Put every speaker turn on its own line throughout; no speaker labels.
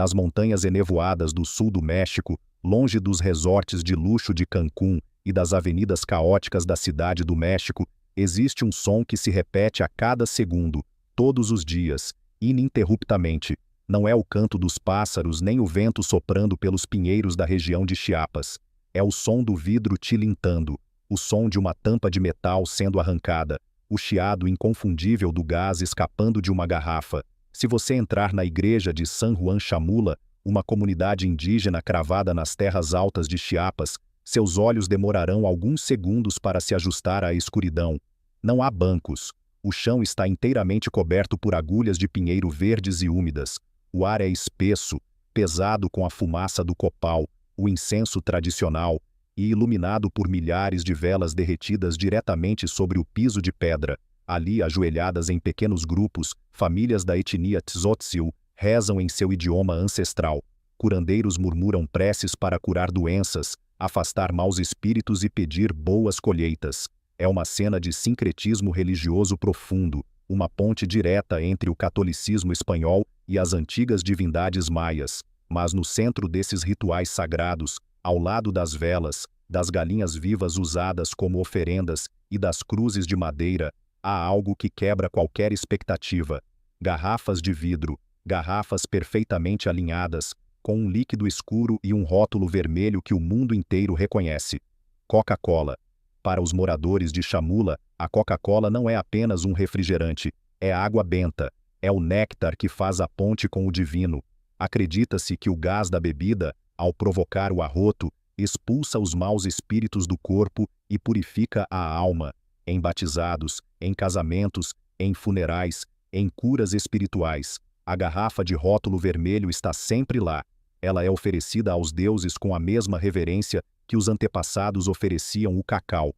nas montanhas enevoadas do sul do México, longe dos resorts de luxo de Cancún e das avenidas caóticas da cidade do México, existe um som que se repete a cada segundo, todos os dias, ininterruptamente. Não é o canto dos pássaros nem o vento soprando pelos pinheiros da região de Chiapas. É o som do vidro tilintando, o som de uma tampa de metal sendo arrancada, o chiado inconfundível do gás escapando de uma garrafa. Se você entrar na igreja de San Juan Chamula, uma comunidade indígena cravada nas terras altas de Chiapas, seus olhos demorarão alguns segundos para se ajustar à escuridão. Não há bancos. O chão está inteiramente coberto por agulhas de pinheiro verdes e úmidas. O ar é espesso, pesado com a fumaça do copal, o incenso tradicional, e iluminado por milhares de velas derretidas diretamente sobre o piso de pedra. Ali, ajoelhadas em pequenos grupos, famílias da etnia Tzotzil rezam em seu idioma ancestral. Curandeiros murmuram preces para curar doenças, afastar maus espíritos e pedir boas colheitas. É uma cena de sincretismo religioso profundo, uma ponte direta entre o catolicismo espanhol e as antigas divindades maias. Mas no centro desses rituais sagrados, ao lado das velas, das galinhas vivas usadas como oferendas e das cruzes de madeira, há algo que quebra qualquer expectativa. Garrafas de vidro, garrafas perfeitamente alinhadas, com um líquido escuro e um rótulo vermelho que o mundo inteiro reconhece. Coca-Cola. Para os moradores de Chamula, a Coca-Cola não é apenas um refrigerante, é água benta, é o néctar que faz a ponte com o divino. Acredita-se que o gás da bebida, ao provocar o arroto, expulsa os maus espíritos do corpo e purifica a alma. Em batizados, em casamentos, em funerais, em curas espirituais, a garrafa de rótulo vermelho está sempre lá. Ela é oferecida aos deuses com a mesma reverência que os antepassados ofereciam o cacau.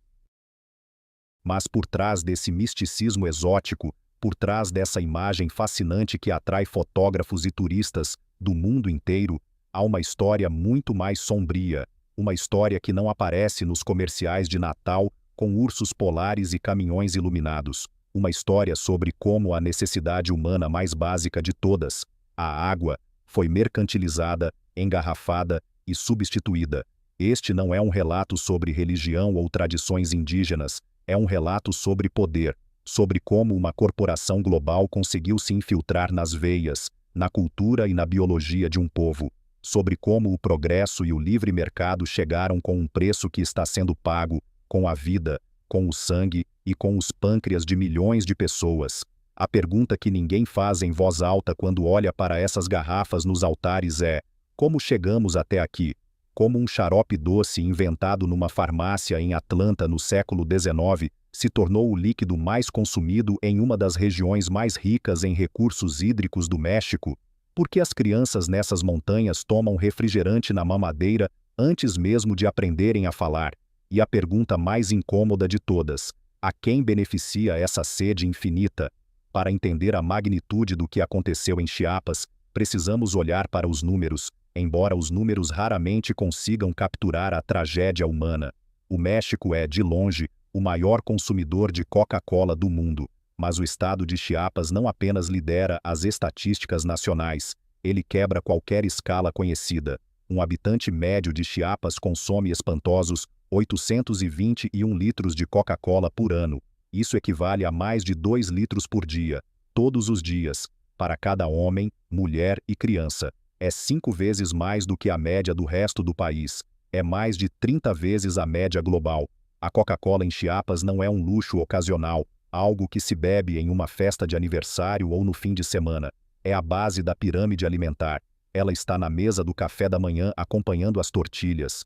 Mas por trás desse misticismo exótico, por trás dessa imagem fascinante que atrai fotógrafos e turistas do mundo inteiro, há uma história muito mais sombria, uma história que não aparece nos comerciais de Natal com ursos polares e caminhões iluminados, uma história sobre como a necessidade humana mais básica de todas, a água, foi mercantilizada, engarrafada e substituída. Este não é um relato sobre religião ou tradições indígenas, é um relato sobre poder, sobre como uma corporação global conseguiu se infiltrar nas veias, na cultura e na biologia de um povo, sobre como o progresso e o livre mercado chegaram com um preço que está sendo pago, com a vida, com o sangue e com os pâncreas de milhões de pessoas. A pergunta que ninguém faz em voz alta quando olha para essas garrafas nos altares é: como chegamos até aqui? Como um xarope doce inventado numa farmácia em Atlanta no século XIX se tornou o líquido mais consumido em uma das regiões mais ricas em recursos hídricos do México? Por que as crianças nessas montanhas tomam refrigerante na mamadeira antes mesmo de aprenderem a falar? E a pergunta mais incômoda de todas: a quem beneficia essa sede infinita? Para entender a magnitude do que aconteceu em Chiapas, precisamos olhar para os números, embora os números raramente consigam capturar a tragédia humana. O México é, de longe, o maior consumidor de Coca-Cola do mundo, mas o estado de Chiapas não apenas lidera as estatísticas nacionais, ele quebra qualquer escala conhecida. Um habitante médio de Chiapas consome espantosos 821 litros de Coca-Cola por ano. Isso equivale a mais de 2 litros por dia, todos os dias, para cada homem, mulher e criança. É 5 vezes mais do que a média do resto do país. É mais de 30 vezes a média global. A Coca-Cola em Chiapas não é um luxo ocasional, algo que se bebe em uma festa de aniversário ou no fim de semana. É a base da pirâmide alimentar. Ela está na mesa do café da manhã acompanhando as tortilhas.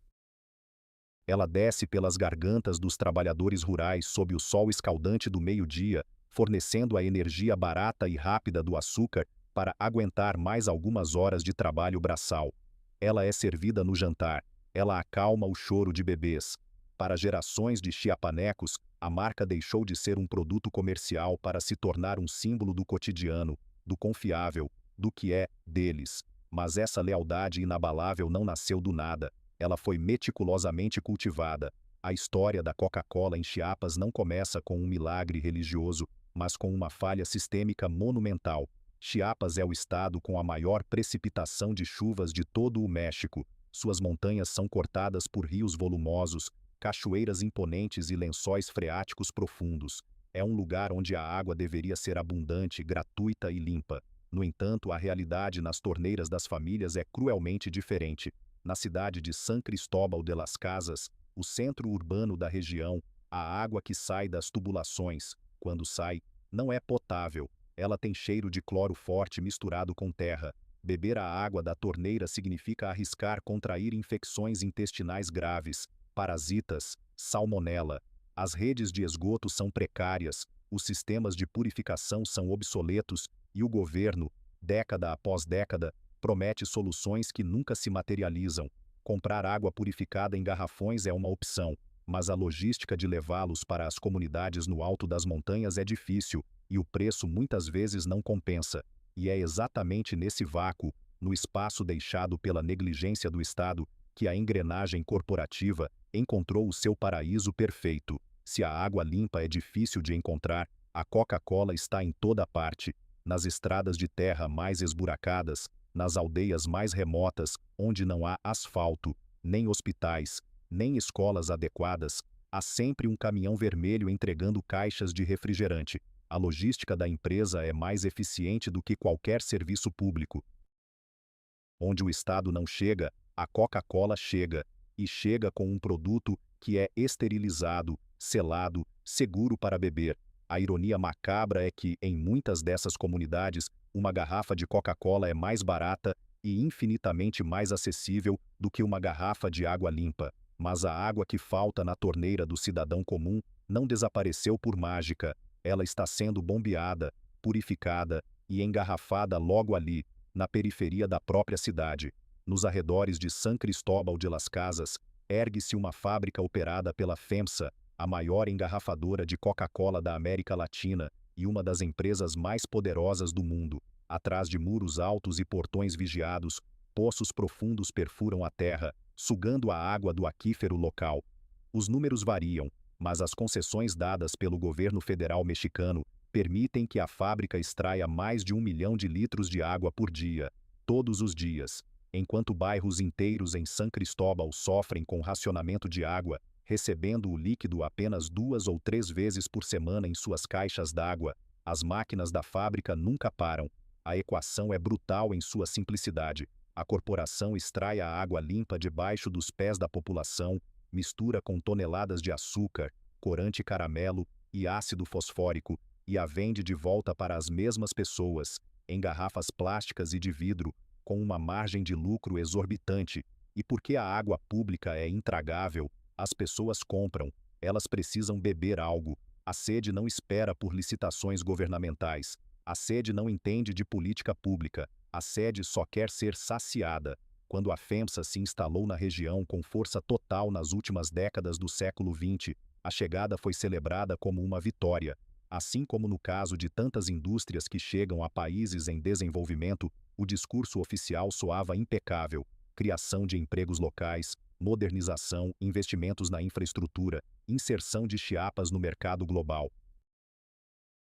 Ela desce pelas gargantas dos trabalhadores rurais sob o sol escaldante do meio-dia, fornecendo a energia barata e rápida do açúcar para aguentar mais algumas horas de trabalho braçal. Ela é servida no jantar. Ela acalma o choro de bebês. Para gerações de chiapanecos, a marca deixou de ser um produto comercial para se tornar um símbolo do cotidiano, do confiável, do que é deles. Mas essa lealdade inabalável não nasceu do nada. Ela foi meticulosamente cultivada. A história da Coca-Cola em Chiapas não começa com um milagre religioso, mas com uma falha sistêmica monumental. Chiapas é o estado com a maior precipitação de chuvas de todo o México. Suas montanhas são cortadas por rios volumosos, cachoeiras imponentes e lençóis freáticos profundos. É um lugar onde a água deveria ser abundante, gratuita e limpa. No entanto, a realidade nas torneiras das famílias é cruelmente diferente. Na cidade de San Cristóbal de las Casas, o centro urbano da região, a água que sai das tubulações, quando sai, não é potável. Ela tem cheiro de cloro forte misturado com terra. Beber a água da torneira significa arriscar contrair infecções intestinais graves, parasitas, salmonela. As redes de esgoto são precárias, os sistemas de purificação são obsoletos e o governo, década após década, promete soluções que nunca se materializam. Comprar água purificada em garrafões é uma opção, mas a logística de levá-los para as comunidades no alto das montanhas é difícil, e o preço muitas vezes não compensa. E é exatamente nesse vácuo, no espaço deixado pela negligência do Estado, que a engrenagem corporativa encontrou o seu paraíso perfeito. Se a água limpa é difícil de encontrar, a Coca-Cola está em toda parte, nas estradas de terra mais esburacadas, nas aldeias mais remotas, onde não há asfalto, nem hospitais, nem escolas adequadas, há sempre um caminhão vermelho entregando caixas de refrigerante. A logística da empresa é mais eficiente do que qualquer serviço público. Onde o Estado não chega, a Coca-Cola chega, e chega com um produto que é esterilizado, selado, seguro para beber. A ironia macabra é que, em muitas dessas comunidades, uma garrafa de Coca-Cola é mais barata e infinitamente mais acessível do que uma garrafa de água limpa. Mas a água que falta na torneira do cidadão comum não desapareceu por mágica. Ela está sendo bombeada, purificada e engarrafada logo ali, na periferia da própria cidade. Nos arredores de San Cristóbal de las Casas, ergue-se uma fábrica operada pela FEMSA, a maior engarrafadora de Coca-Cola da América Latina e uma das empresas mais poderosas do mundo. Atrás de muros altos e portões vigiados, poços profundos perfuram a terra, sugando a água do aquífero local. Os números variam, mas as concessões dadas pelo governo federal mexicano permitem que a fábrica extraia mais de 1 milhão de litros de água por dia, todos os dias. Enquanto bairros inteiros em San Cristóbal sofrem com racionamento de água, recebendo o líquido apenas 2 ou 3 vezes por semana em suas caixas d'água, as máquinas da fábrica nunca param. A equação é brutal em sua simplicidade. A corporação extrai a água limpa debaixo dos pés da população, mistura com toneladas de açúcar, corante caramelo e ácido fosfórico, e a vende de volta para as mesmas pessoas, em garrafas plásticas e de vidro, com uma margem de lucro exorbitante. E porque a água pública é intragável, as pessoas compram, elas precisam beber algo. A sede não espera por licitações governamentais. A sede não entende de política pública. A sede só quer ser saciada. Quando a FEMSA se instalou na região com força total nas últimas décadas do século XX, a chegada foi celebrada como uma vitória. Assim como no caso de tantas indústrias que chegam a países em desenvolvimento, o discurso oficial soava impecável: criação de empregos locais, modernização, investimentos na infraestrutura, inserção de Chiapas no mercado global.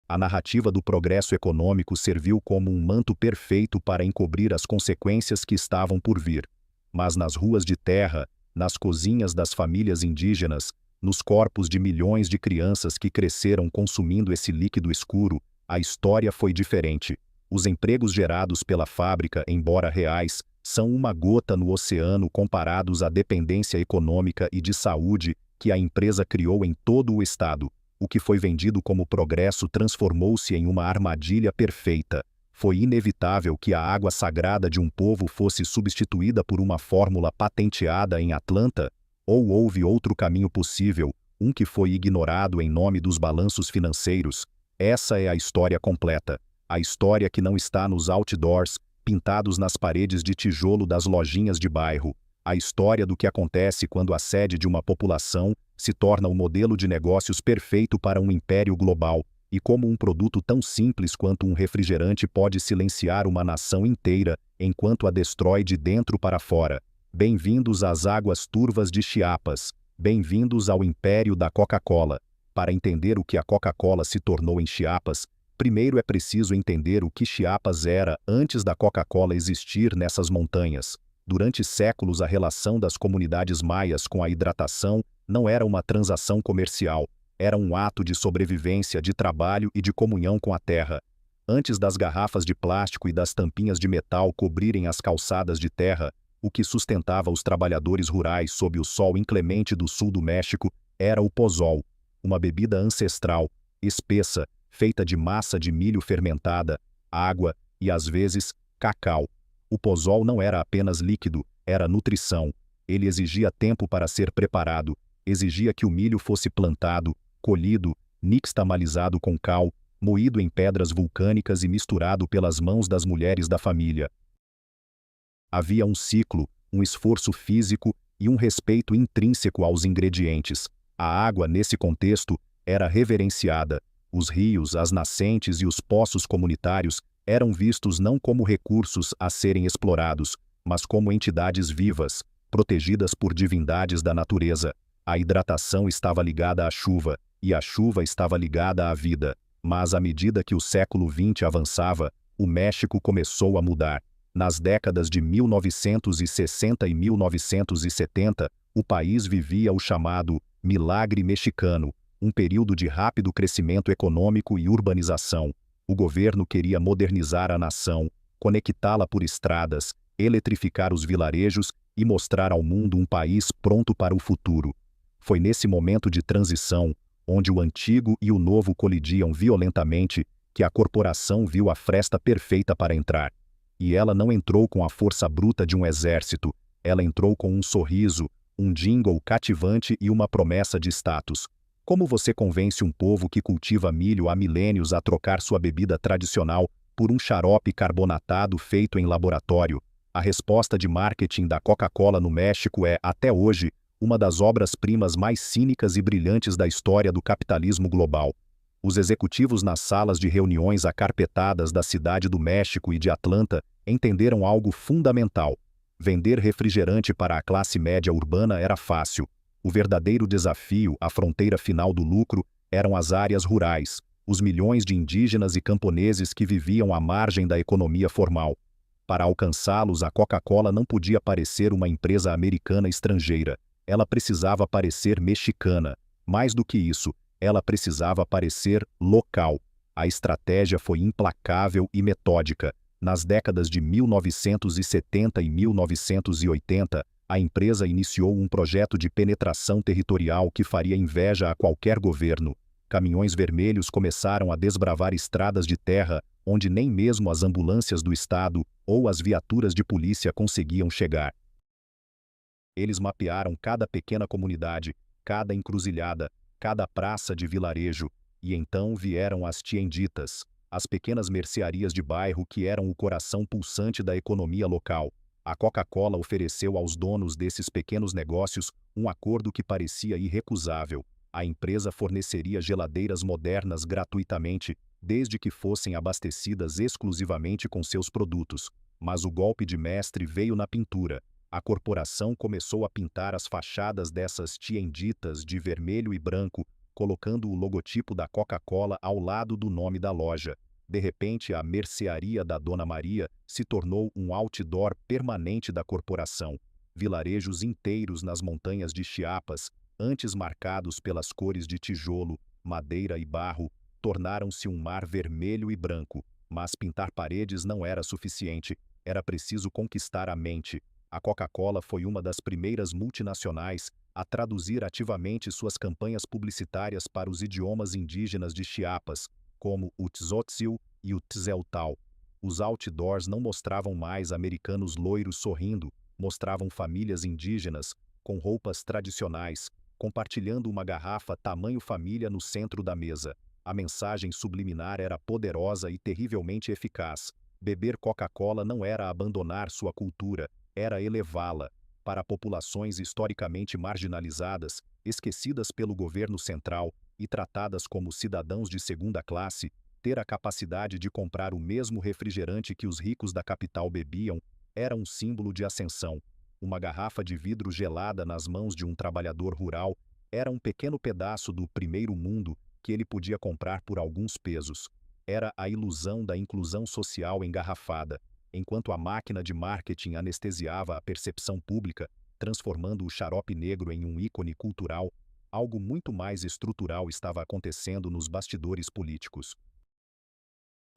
A narrativa do progresso econômico serviu como um manto perfeito para encobrir as consequências que estavam por vir. Mas nas ruas de terra, nas cozinhas das famílias indígenas, nos corpos de milhões de crianças que cresceram consumindo esse líquido escuro, a história foi diferente. Os empregos gerados pela fábrica, embora reais, são uma gota no oceano comparados à dependência econômica e de saúde que a empresa criou em todo o estado. O que foi vendido como progresso transformou-se em uma armadilha perfeita. Foi inevitável que a água sagrada de um povo fosse substituída por uma fórmula patenteada em Atlanta? Ou houve outro caminho possível, um que foi ignorado em nome dos balanços financeiros? Essa é a história completa. A história que não está nos outdoors, pintados nas paredes de tijolo das lojinhas de bairro. A história do que acontece quando a sede de uma população se torna o modelo de negócios perfeito para um império global, e como um produto tão simples quanto um refrigerante pode silenciar uma nação inteira enquanto a destrói de dentro para fora. Bem-vindos às águas turvas de Chiapas. Bem-vindos ao império da Coca-Cola. Para entender o que a Coca-Cola se tornou em Chiapas, Primeiro é preciso entender o que Chiapas era antes da Coca-Cola existir nessas montanhas. Durante séculos, a relação das comunidades maias com a hidratação não era uma transação comercial, era um ato de sobrevivência, de trabalho e de comunhão com a terra. Antes das garrafas de plástico e das tampinhas de metal cobrirem as calçadas de terra, o que sustentava os trabalhadores rurais sob o sol inclemente do sul do México era o pozol, uma bebida ancestral, espessa, feita de massa de milho fermentada, água e, às vezes, cacau. O pozol não era apenas líquido, era nutrição. Ele exigia tempo para ser preparado, exigia que o milho fosse plantado, colhido, nixtamalizado com cal, moído em pedras vulcânicas e misturado pelas mãos das mulheres da família. Havia um ciclo, um esforço físico e um respeito intrínseco aos ingredientes. A água, nesse contexto, era reverenciada. Os rios, as nascentes e os poços comunitários eram vistos não como recursos a serem explorados, mas como entidades vivas, protegidas por divindades da natureza. A hidratação estava ligada à chuva, e a chuva estava ligada à vida. Mas à medida que o século XX avançava, o México começou a mudar. Nas décadas de 1960 e 1970, o país vivia o chamado milagre mexicano, um período de rápido crescimento econômico e urbanização. O governo queria modernizar a nação, conectá-la por estradas, eletrificar os vilarejos e mostrar ao mundo um país pronto para o futuro. Foi nesse momento de transição, onde o antigo e o novo colidiam violentamente, que a corporação viu a fresta perfeita para entrar. E ela não entrou com a força bruta de um exército, ela entrou com um sorriso, um jingle cativante e uma promessa de status. Como você convence um povo que cultiva milho há milênios a trocar sua bebida tradicional por um xarope carbonatado feito em laboratório? A resposta de marketing da Coca-Cola no México é, até hoje, uma das obras-primas mais cínicas e brilhantes da história do capitalismo global. Os executivos nas salas de reuniões acarpetadas da cidade do México e de Atlanta entenderam algo fundamental. Vender refrigerante para a classe média urbana era fácil. O verdadeiro desafio, a fronteira final do lucro, eram as áreas rurais, os milhões de indígenas e camponeses que viviam à margem da economia formal. Para alcançá-los, a Coca-Cola não podia parecer uma empresa americana estrangeira. Ela precisava parecer mexicana. Mais do que isso, ela precisava parecer local. A estratégia foi implacável e metódica. Nas décadas de 1970 e 1980, a empresa iniciou um projeto de penetração territorial que faria inveja a qualquer governo. Caminhões vermelhos começaram a desbravar estradas de terra onde nem mesmo as ambulâncias do estado ou as viaturas de polícia conseguiam chegar. Eles mapearam cada pequena comunidade, cada encruzilhada, cada praça de vilarejo, e então vieram as tienditas, as pequenas mercearias de bairro que eram o coração pulsante da economia local. A Coca-Cola ofereceu aos donos desses pequenos negócios um acordo que parecia irrecusável. A empresa forneceria geladeiras modernas gratuitamente, desde que fossem abastecidas exclusivamente com seus produtos. Mas o golpe de mestre veio na pintura. A corporação começou a pintar as fachadas dessas tienditas de vermelho e branco, colocando o logotipo da Coca-Cola ao lado do nome da loja. De repente, a mercearia da Dona Maria se tornou um outdoor permanente da corporação. Vilarejos inteiros nas montanhas de Chiapas, antes marcados pelas cores de tijolo, madeira e barro, tornaram-se um mar vermelho e branco. Mas pintar paredes não era suficiente, era preciso conquistar a mente. A Coca-Cola foi uma das primeiras multinacionais a traduzir ativamente suas campanhas publicitárias para os idiomas indígenas de Chiapas, como o Tzotzil e o Tzeltal. Os outdoors não mostravam mais americanos loiros sorrindo, mostravam famílias indígenas, com roupas tradicionais, compartilhando uma garrafa tamanho família no centro da mesa. A mensagem subliminar era poderosa e terrivelmente eficaz. Beber Coca-Cola não era abandonar sua cultura, era elevá-la. Para populações historicamente marginalizadas, esquecidas pelo governo central e tratadas como cidadãos de segunda classe, ter a capacidade de comprar o mesmo refrigerante que os ricos da capital bebiam era um símbolo de ascensão. Uma garrafa de vidro gelada nas mãos de um trabalhador rural era um pequeno pedaço do primeiro mundo que ele podia comprar por alguns pesos. Era a ilusão da inclusão social engarrafada, enquanto a máquina de marketing anestesiava a percepção pública, transformando o xarope negro em um ícone cultural. Algo muito mais estrutural estava acontecendo nos bastidores políticos.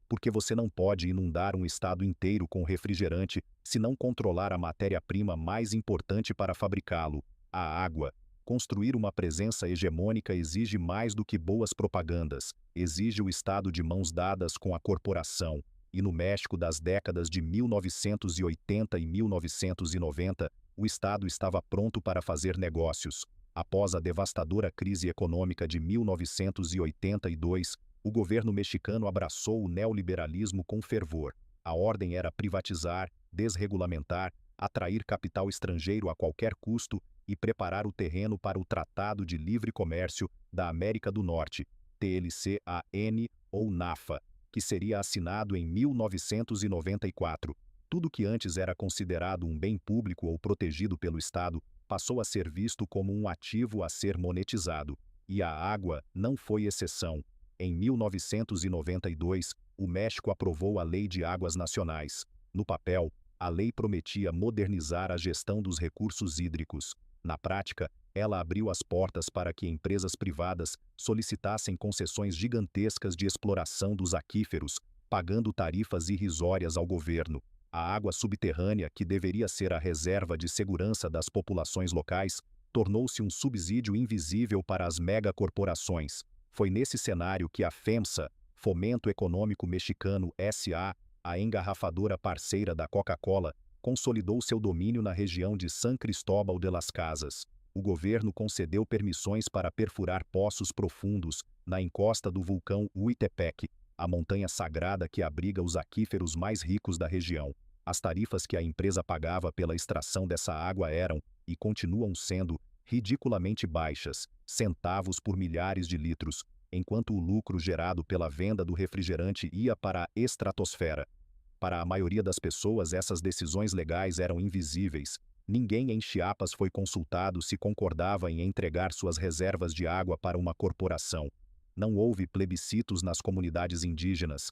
Porque você não pode inundar um estado inteiro com refrigerante se não controlar a matéria-prima mais importante para fabricá-lo, a água. Construir uma presença hegemônica exige mais do que boas propagandas, exige o estado de mãos dadas com a corporação. E no México das décadas de 1980 e 1990, o estado estava pronto para fazer negócios. Após a devastadora crise econômica de 1982, o governo mexicano abraçou o neoliberalismo com fervor. A ordem era privatizar, desregulamentar, atrair capital estrangeiro a qualquer custo e preparar o terreno para o Tratado de Livre Comércio da América do Norte, TLCAN ou NAFTA, que seria assinado em 1994. Tudo que antes era considerado um bem público ou protegido pelo Estado passou a ser visto como um ativo a ser monetizado. E a água não foi exceção. Em 1992, o México aprovou a Lei de Águas Nacionais. No papel, a lei prometia modernizar a gestão dos recursos hídricos. Na prática, ela abriu as portas para que empresas privadas solicitassem concessões gigantescas de exploração dos aquíferos, pagando tarifas irrisórias ao governo. A água subterrânea, que deveria ser a reserva de segurança das populações locais, tornou-se um subsídio invisível para as megacorporações. Foi nesse cenário que a FEMSA, Fomento Econômico Mexicano S.A., a engarrafadora parceira da Coca-Cola, consolidou seu domínio na região de San Cristóbal de las Casas. O governo concedeu permissões para perfurar poços profundos na encosta do vulcão Huitepec, a montanha sagrada que abriga os aquíferos mais ricos da região. As tarifas que a empresa pagava pela extração dessa água eram, e continuam sendo, ridiculamente baixas, centavos por milhares de litros, enquanto o lucro gerado pela venda do refrigerante ia para a estratosfera. Para a maioria das pessoas, essas decisões legais eram invisíveis. Ninguém em Chiapas foi consultado se concordava em entregar suas reservas de água para uma corporação. Não houve plebiscitos nas comunidades indígenas.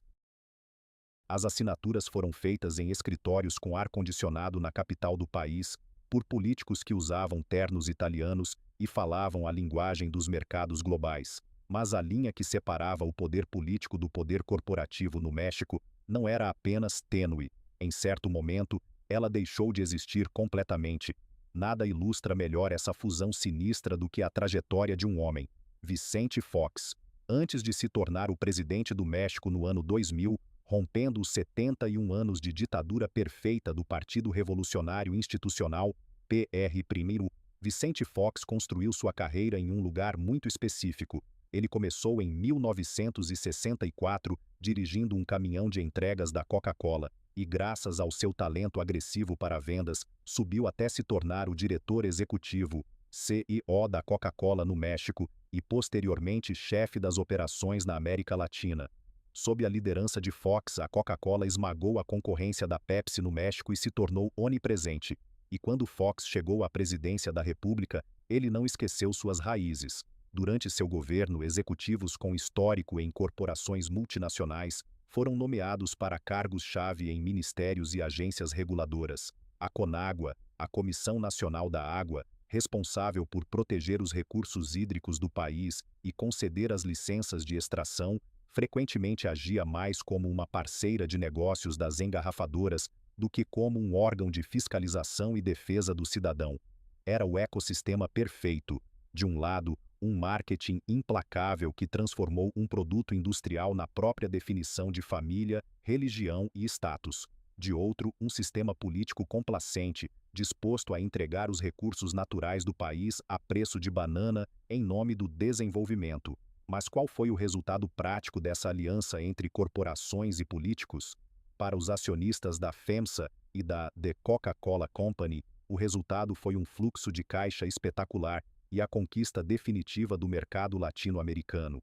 As assinaturas foram feitas em escritórios com ar-condicionado na capital do país, por políticos que usavam ternos italianos e falavam a linguagem dos mercados globais. Mas a linha que separava o poder político do poder corporativo no México não era apenas tênue. Em certo momento, ela deixou de existir completamente. Nada ilustra melhor essa fusão sinistra do que a trajetória de um homem, Vicente Fox. Antes de se tornar o presidente do México no ano 2000, rompendo os 71 anos de ditadura perfeita do Partido Revolucionário Institucional, PR I, Vicente Fox construiu sua carreira em um lugar muito específico. Ele começou em 1964, dirigindo um caminhão de entregas da Coca-Cola, e graças ao seu talento agressivo para vendas, subiu até se tornar o diretor executivo, CEO da Coca-Cola no México, e posteriormente chefe das operações na América Latina. Sob a liderança de Fox, a Coca-Cola esmagou a concorrência da Pepsi no México e se tornou onipresente. E quando Fox chegou à presidência da República, ele não esqueceu suas raízes. Durante seu governo, executivos com histórico em corporações multinacionais foram nomeados para cargos-chave em ministérios e agências reguladoras. A Conágua, a Comissão Nacional da Água, responsável por proteger os recursos hídricos do país e conceder as licenças de extração, frequentemente agia mais como uma parceira de negócios das engarrafadoras do que como um órgão de fiscalização e defesa do cidadão. Era o ecossistema perfeito. De um lado, um marketing implacável que transformou um produto industrial na própria definição de família, religião e status. De outro, um sistema político complacente, disposto a entregar os recursos naturais do país a preço de banana em nome do desenvolvimento. Mas qual foi o resultado prático dessa aliança entre corporações e políticos? Para os acionistas da FEMSA e da The Coca-Cola Company, o resultado foi um fluxo de caixa espetacular e a conquista definitiva do mercado latino-americano.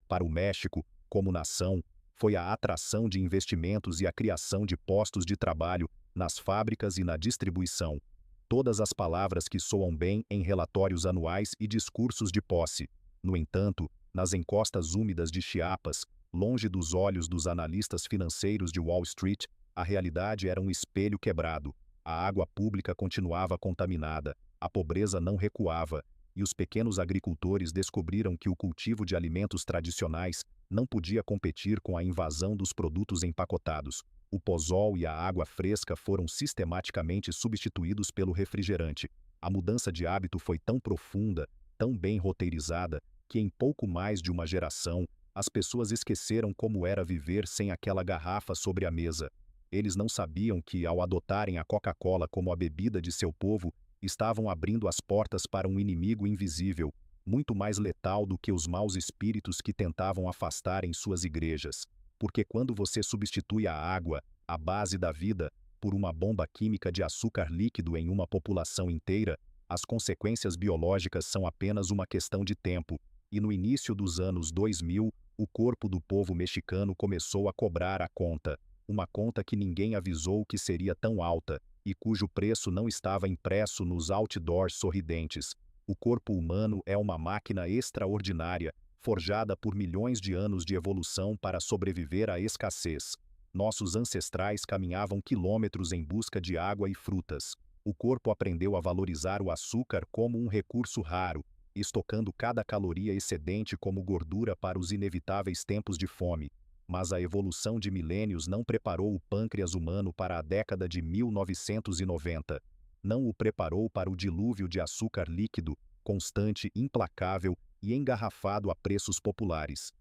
Para o México, como nação, foi a atração de investimentos e a criação de postos de trabalho nas fábricas e na distribuição. Todas as palavras que soam bem em relatórios anuais e discursos de posse. No entanto, nas encostas úmidas de Chiapas, Longe dos olhos dos analistas financeiros de Wall Street, a realidade era um espelho quebrado. A água pública continuava contaminada, a pobreza não recuava, e os pequenos agricultores descobriram que o cultivo de alimentos tradicionais não podia competir com a invasão dos produtos empacotados. O pozol e a água fresca foram sistematicamente substituídos pelo refrigerante. A mudança de hábito foi tão profunda, tão bem roteirizada, que em pouco mais de uma geração, as pessoas esqueceram como era viver sem aquela garrafa sobre a mesa. Eles não sabiam que, ao adotarem a Coca-Cola como a bebida de seu povo, estavam abrindo as portas para um inimigo invisível, muito mais letal do que os maus espíritos que tentavam afastar em suas igrejas. Porque quando você substitui a água, a base da vida, por uma bomba química de açúcar líquido em uma população inteira, as consequências biológicas são apenas uma questão de tempo, e no início dos anos 2000, o corpo do povo mexicano começou a cobrar a conta, uma conta que ninguém avisou que seria tão alta, e cujo preço não estava impresso nos outdoors sorridentes. O corpo humano é uma máquina extraordinária, forjada por milhões de anos de evolução para sobreviver à escassez. Nossos ancestrais caminhavam quilômetros em busca de água e frutas. O corpo aprendeu a valorizar o açúcar como um recurso raro, estocando cada caloria excedente como gordura para os inevitáveis tempos de fome. Mas a evolução de milênios não preparou o pâncreas humano para a década de 1990. Não o preparou para o dilúvio de açúcar líquido, constante, implacável e engarrafado a preços populares.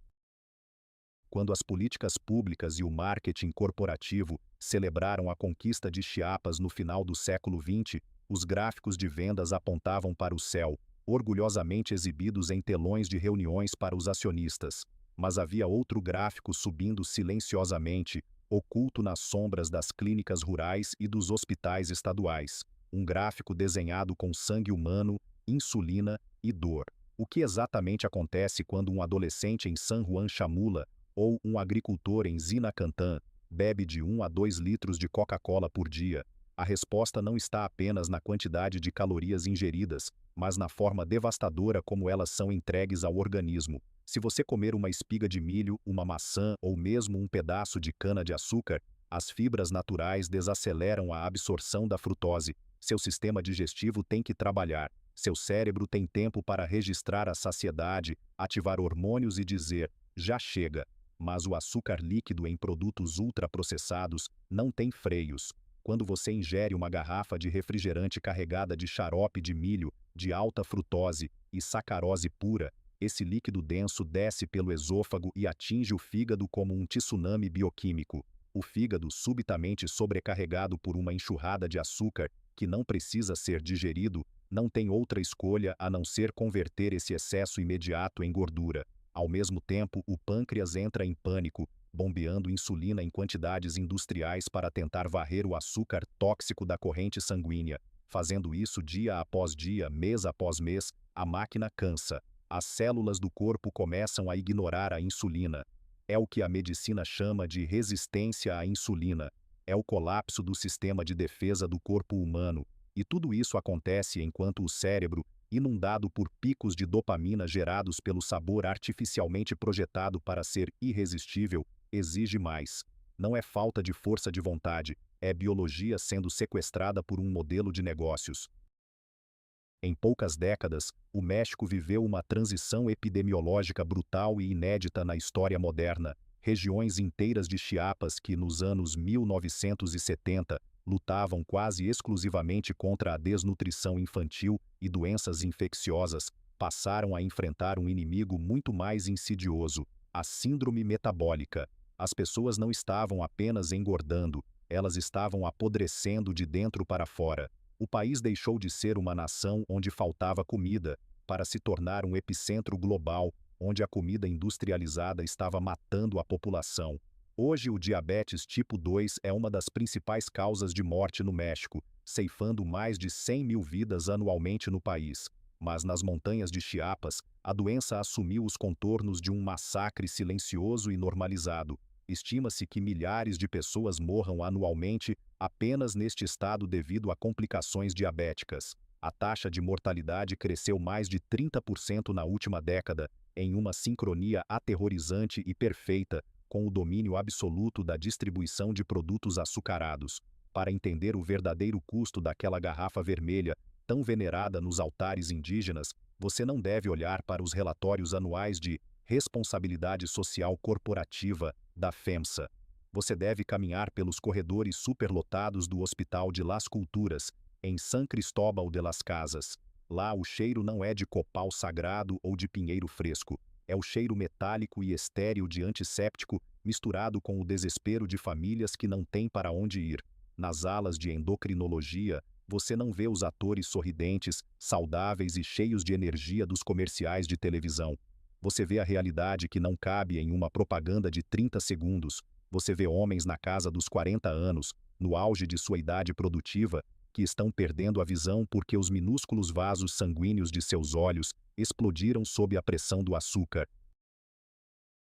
Quando as políticas públicas e o marketing corporativo celebraram a conquista de Chiapas no final do século XX, os gráficos de vendas apontavam para o céu, orgulhosamente exibidos em telões de reuniões para os acionistas. Mas havia outro gráfico subindo silenciosamente, oculto nas sombras das clínicas rurais e dos hospitais estaduais. Um gráfico desenhado com sangue humano, insulina e dor. O que exatamente acontece quando um adolescente em San Juan Chamula, ou um agricultor em Zinacantán, bebe de 1 a 2 litros de Coca-Cola por dia? A resposta não está apenas na quantidade de calorias ingeridas, mas na forma devastadora como elas são entregues ao organismo. Se você comer uma espiga de milho, uma maçã ou mesmo um pedaço de cana-de-açúcar, as fibras naturais desaceleram a absorção da frutose. Seu sistema digestivo tem que trabalhar. Seu cérebro tem tempo para registrar a saciedade, ativar hormônios e dizer, já chega. Mas o açúcar líquido em produtos ultraprocessados não tem freios. Quando você ingere uma garrafa de refrigerante carregada de xarope de milho, de alta frutose e sacarose pura, esse líquido denso desce pelo esôfago e atinge o fígado como um tsunami bioquímico. O fígado, subitamente sobrecarregado por uma enxurrada de açúcar que não precisa ser digerido, não tem outra escolha a não ser converter esse excesso imediato em gordura. Ao mesmo tempo, o pâncreas entra em pânico, bombeando insulina em quantidades industriais para tentar varrer o açúcar tóxico da corrente sanguínea. Fazendo isso dia após dia, mês após mês, a máquina cansa. As células do corpo começam a ignorar a insulina. É o que a medicina chama de resistência à insulina. É o colapso do sistema de defesa do corpo humano. E tudo isso acontece enquanto o cérebro, inundado por picos de dopamina gerados pelo sabor artificialmente projetado para ser irresistível, exige mais. Não é falta de força de vontade, é biologia sendo sequestrada por um modelo de negócios. Em poucas décadas, o México viveu uma transição epidemiológica brutal e inédita na história moderna. Regiões inteiras de Chiapas que, nos anos 1970, lutavam quase exclusivamente contra a desnutrição infantil e doenças infecciosas, passaram a enfrentar um inimigo muito mais insidioso, a síndrome metabólica. As pessoas não estavam apenas engordando, elas estavam apodrecendo de dentro para fora. O país deixou de ser uma nação onde faltava comida, para se tornar um epicentro global, onde a comida industrializada estava matando a população. Hoje o diabetes tipo 2 é uma das principais causas de morte no México, ceifando mais de 100 mil vidas anualmente no país. Mas nas montanhas de Chiapas, a doença assumiu os contornos de um massacre silencioso e normalizado. Estima-se que milhares de pessoas morram anualmente apenas neste estado devido a complicações diabéticas. A taxa de mortalidade cresceu mais de 30% na última década, em uma sincronia aterrorizante e perfeita com o domínio absoluto da distribuição de produtos açucarados. Para entender o verdadeiro custo daquela garrafa vermelha, tão venerada nos altares indígenas, você não deve olhar para os relatórios anuais de responsabilidade social corporativa da FEMSA. Você deve caminhar pelos corredores superlotados do Hospital de Las Culturas, em San Cristóbal de las Casas. Lá o cheiro não é de copal sagrado ou de pinheiro fresco. É o cheiro metálico e estéril de antisséptico misturado com o desespero de famílias que não têm para onde ir. Nas alas de endocrinologia, você não vê os atores sorridentes, saudáveis e cheios de energia dos comerciais de televisão. Você vê a realidade que não cabe em uma propaganda de 30 segundos. Você vê homens na casa dos 40 anos, no auge de sua idade produtiva, que estão perdendo a visão porque os minúsculos vasos sanguíneos de seus olhos explodiram sob a pressão do açúcar.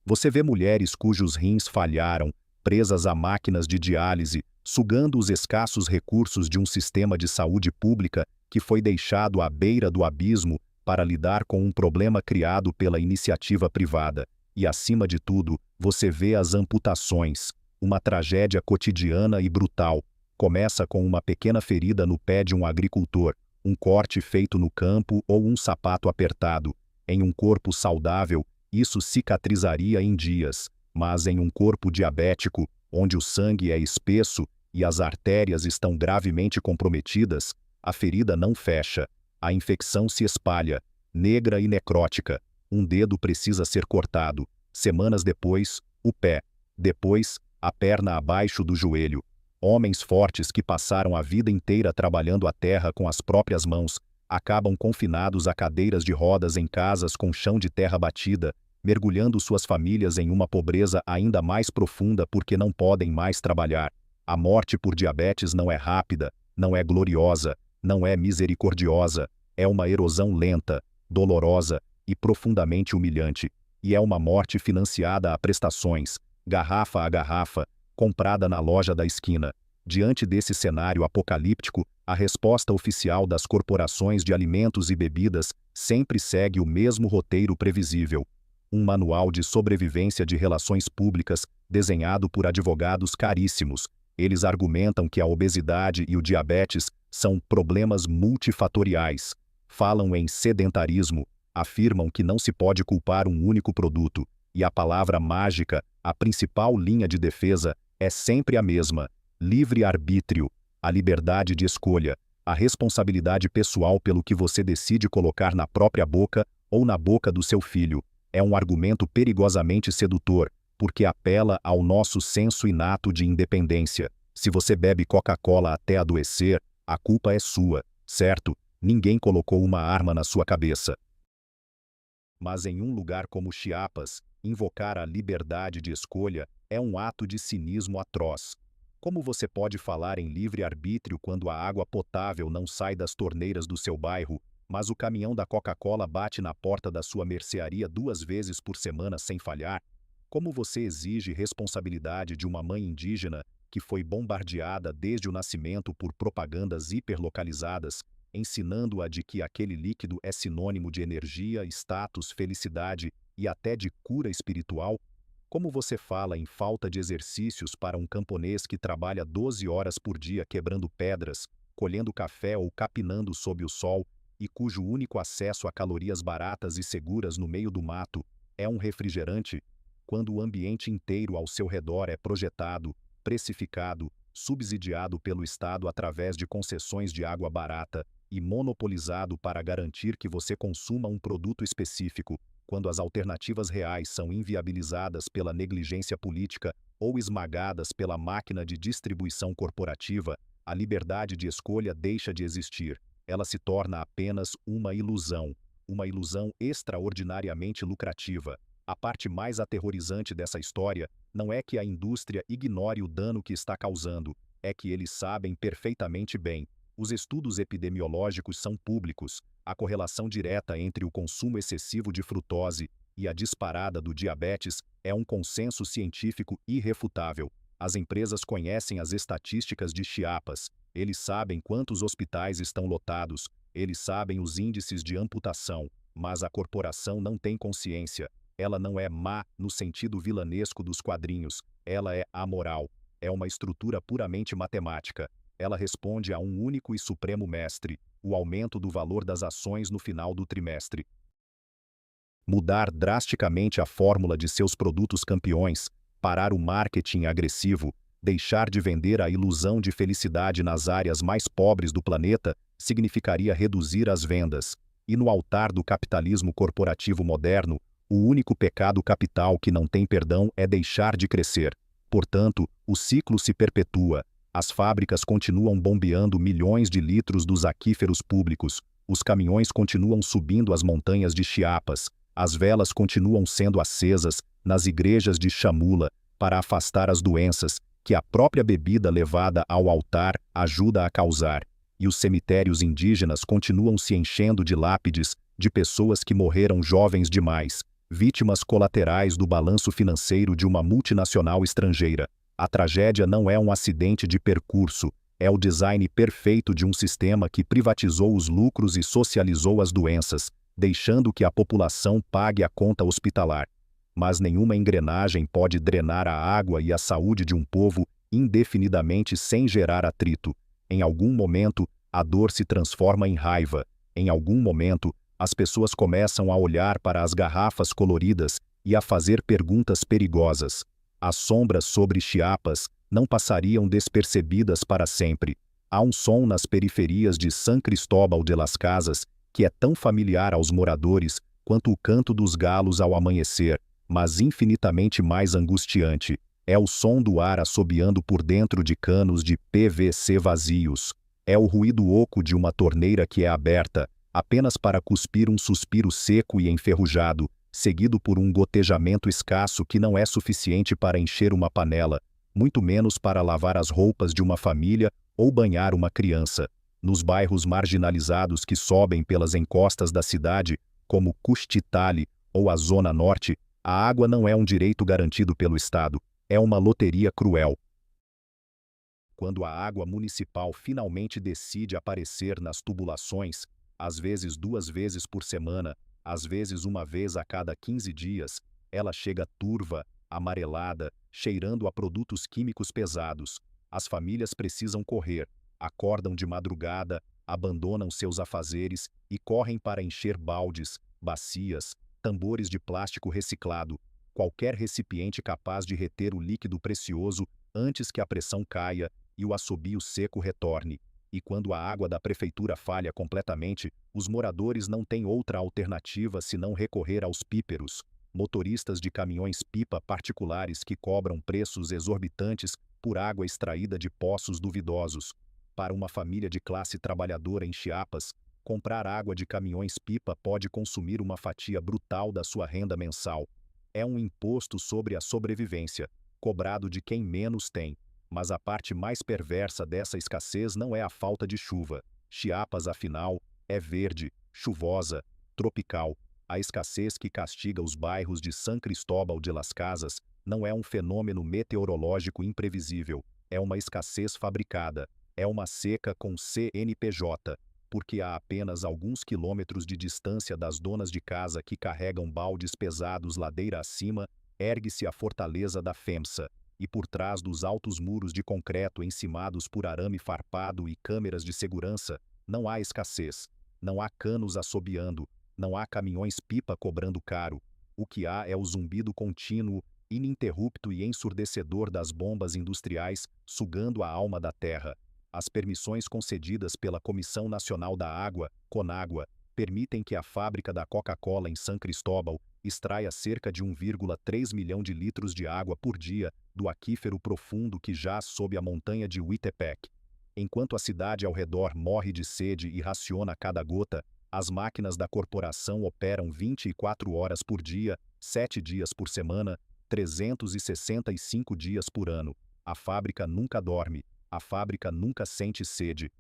Você vê mulheres cujos rins falharam, presas a máquinas de diálise, sugando os escassos recursos de um sistema de saúde pública que foi deixado à beira do abismo para lidar com um problema criado pela iniciativa privada. E, acima de tudo, você vê as amputações, uma tragédia cotidiana e brutal. Começa com uma pequena ferida no pé de um agricultor, um corte feito no campo ou um sapato apertado. Em um corpo saudável, isso cicatrizaria em dias, mas em um corpo diabético, onde o sangue é espesso e as artérias estão gravemente comprometidas, a ferida não fecha, a infecção se espalha, negra e necrótica. Um dedo precisa ser cortado. Semanas depois, o pé. Depois, a perna abaixo do joelho. Homens fortes que passaram a vida inteira trabalhando a terra com as próprias mãos, acabam confinados a cadeiras de rodas em casas com chão de terra batida, mergulhando suas famílias em uma pobreza ainda mais profunda porque não podem mais trabalhar. A morte por diabetes não é rápida, não é gloriosa, não é misericordiosa, é uma erosão lenta, dolorosa e profundamente humilhante. E é uma morte financiada a prestações, garrafa a garrafa, comprada na loja da esquina. Diante desse cenário apocalíptico, a resposta oficial das corporações de alimentos e bebidas sempre segue o mesmo roteiro previsível. Um manual de sobrevivência de relações públicas, desenhado por advogados caríssimos. Eles argumentam que a obesidade e o diabetes são problemas multifatoriais. Falam em sedentarismo, afirmam que não se pode culpar um único produto, e a palavra mágica, a principal linha de defesa, é sempre a mesma: livre-arbítrio, a liberdade de escolha, a responsabilidade pessoal pelo que você decide colocar na própria boca ou na boca do seu filho. É um argumento perigosamente sedutor, porque apela ao nosso senso inato de independência. Se você bebe Coca-Cola até adoecer, a culpa é sua, certo? Ninguém colocou uma arma na sua cabeça. Mas em um lugar como Chiapas, invocar a liberdade de escolha é um ato de cinismo atroz. Como você pode falar em livre-arbítrio quando a água potável não sai das torneiras do seu bairro, mas o caminhão da Coca-Cola bate na porta da sua mercearia 2 vezes por semana sem falhar? Como você exige responsabilidade de uma mãe indígena que foi bombardeada desde o nascimento por propagandas hiperlocalizadas, ensinando-a de que aquele líquido é sinônimo de energia, status, felicidade e até de cura espiritual? Como você fala em falta de exercícios para um camponês que trabalha 12 horas por dia quebrando pedras, colhendo café ou capinando sob o sol, e cujo único acesso a calorias baratas e seguras no meio do mato é um refrigerante, quando o ambiente inteiro ao seu redor é projetado, precificado, subsidiado pelo Estado através de concessões de água barata e monopolizado para garantir que você consuma um produto específico, quando as alternativas reais são inviabilizadas pela negligência política ou esmagadas pela máquina de distribuição corporativa, a liberdade de escolha deixa de existir. Ela se torna apenas uma ilusão extraordinariamente lucrativa. A parte mais aterrorizante dessa história não é que a indústria ignore o dano que está causando, é que eles sabem perfeitamente bem. Os estudos epidemiológicos são públicos. A correlação direta entre o consumo excessivo de frutose e a disparada do diabetes é um consenso científico irrefutável. As empresas conhecem as estatísticas de Chiapas. Eles sabem quantos hospitais estão lotados. Eles sabem os índices de amputação. Mas a corporação não tem consciência. Ela não é má no sentido vilanesco dos quadrinhos. Ela é amoral. É uma estrutura puramente matemática. Ela responde a um único e supremo mestre: o aumento do valor das ações no final do trimestre. Mudar drasticamente a fórmula de seus produtos campeões, parar o marketing agressivo, deixar de vender a ilusão de felicidade nas áreas mais pobres do planeta, significaria reduzir as vendas. E no altar do capitalismo corporativo moderno, o único pecado capital que não tem perdão é deixar de crescer. Portanto, o ciclo se perpetua. As fábricas continuam bombeando milhões de litros dos aquíferos públicos, os caminhões continuam subindo as montanhas de Chiapas, as velas continuam sendo acesas nas igrejas de Chamula para afastar as doenças que a própria bebida levada ao altar ajuda a causar, e os cemitérios indígenas continuam se enchendo de lápides de pessoas que morreram jovens demais, vítimas colaterais do balanço financeiro de uma multinacional estrangeira. A tragédia não é um acidente de percurso, é o design perfeito de um sistema que privatizou os lucros e socializou as doenças, deixando que a população pague a conta hospitalar. Mas nenhuma engrenagem pode drenar a água e a saúde de um povo indefinidamente sem gerar atrito. Em algum momento, a dor se transforma em raiva. Em algum momento, as pessoas começam a olhar para as garrafas coloridas e a fazer perguntas perigosas. As sombras sobre Chiapas não passariam despercebidas para sempre. Há um som nas periferias de San Cristóbal de las Casas que é tão familiar aos moradores quanto o canto dos galos ao amanhecer, mas infinitamente mais angustiante. É o som do ar assobiando por dentro de canos de PVC vazios. É o ruído oco de uma torneira que é aberta, apenas para cuspir um suspiro seco e enferrujado, seguido por um gotejamento escasso que não é suficiente para encher uma panela, muito menos para lavar as roupas de uma família ou banhar uma criança. Nos bairros marginalizados que sobem pelas encostas da cidade, como Custitali ou a Zona Norte, a água não é um direito garantido pelo Estado, é uma loteria cruel. Quando a água municipal finalmente decide aparecer nas tubulações, às vezes 2 vezes por semana, às vezes 1 vez a cada 15 dias, ela chega turva, amarelada, cheirando a produtos químicos pesados. As famílias precisam correr, acordam de madrugada, abandonam seus afazeres e correm para encher baldes, bacias, tambores de plástico reciclado, qualquer recipiente capaz de reter o líquido precioso antes que a pressão caia e o assobio seco retorne. E quando a água da prefeitura falha completamente, os moradores não têm outra alternativa senão recorrer aos píperos, motoristas de caminhões-pipa particulares que cobram preços exorbitantes por água extraída de poços duvidosos. Para uma família de classe trabalhadora em Chiapas, comprar água de caminhões-pipa pode consumir uma fatia brutal da sua renda mensal. É um imposto sobre a sobrevivência, cobrado de quem menos tem. Mas a parte mais perversa dessa escassez não é a falta de chuva. Chiapas, afinal, é verde, chuvosa, tropical. A escassez que castiga os bairros de San Cristóbal de las Casas não é um fenômeno meteorológico imprevisível, é uma escassez fabricada, é uma seca com CNPJ, porque a apenas alguns quilômetros de distância das donas de casa que carregam baldes pesados ladeira acima, ergue-se a fortaleza da FEMSA. E por trás dos altos muros de concreto encimados por arame farpado e câmeras de segurança, não há escassez, não há canos assobiando, não há caminhões-pipa cobrando caro. O que há é o zumbido contínuo, ininterrupto e ensurdecedor das bombas industriais sugando a alma da terra. As permissões concedidas pela Comissão Nacional da Água, CONAGUA, permitem que a fábrica da Coca-Cola em San Cristóbal extraia cerca de 1,3 milhão de litros de água por dia do aquífero profundo que jaz sob a montanha de Huitepec. Enquanto a cidade ao redor morre de sede e raciona cada gota, as máquinas da corporação operam 24 horas por dia, 7 dias por semana, 365 dias por ano. A fábrica nunca dorme, a fábrica nunca sente sede.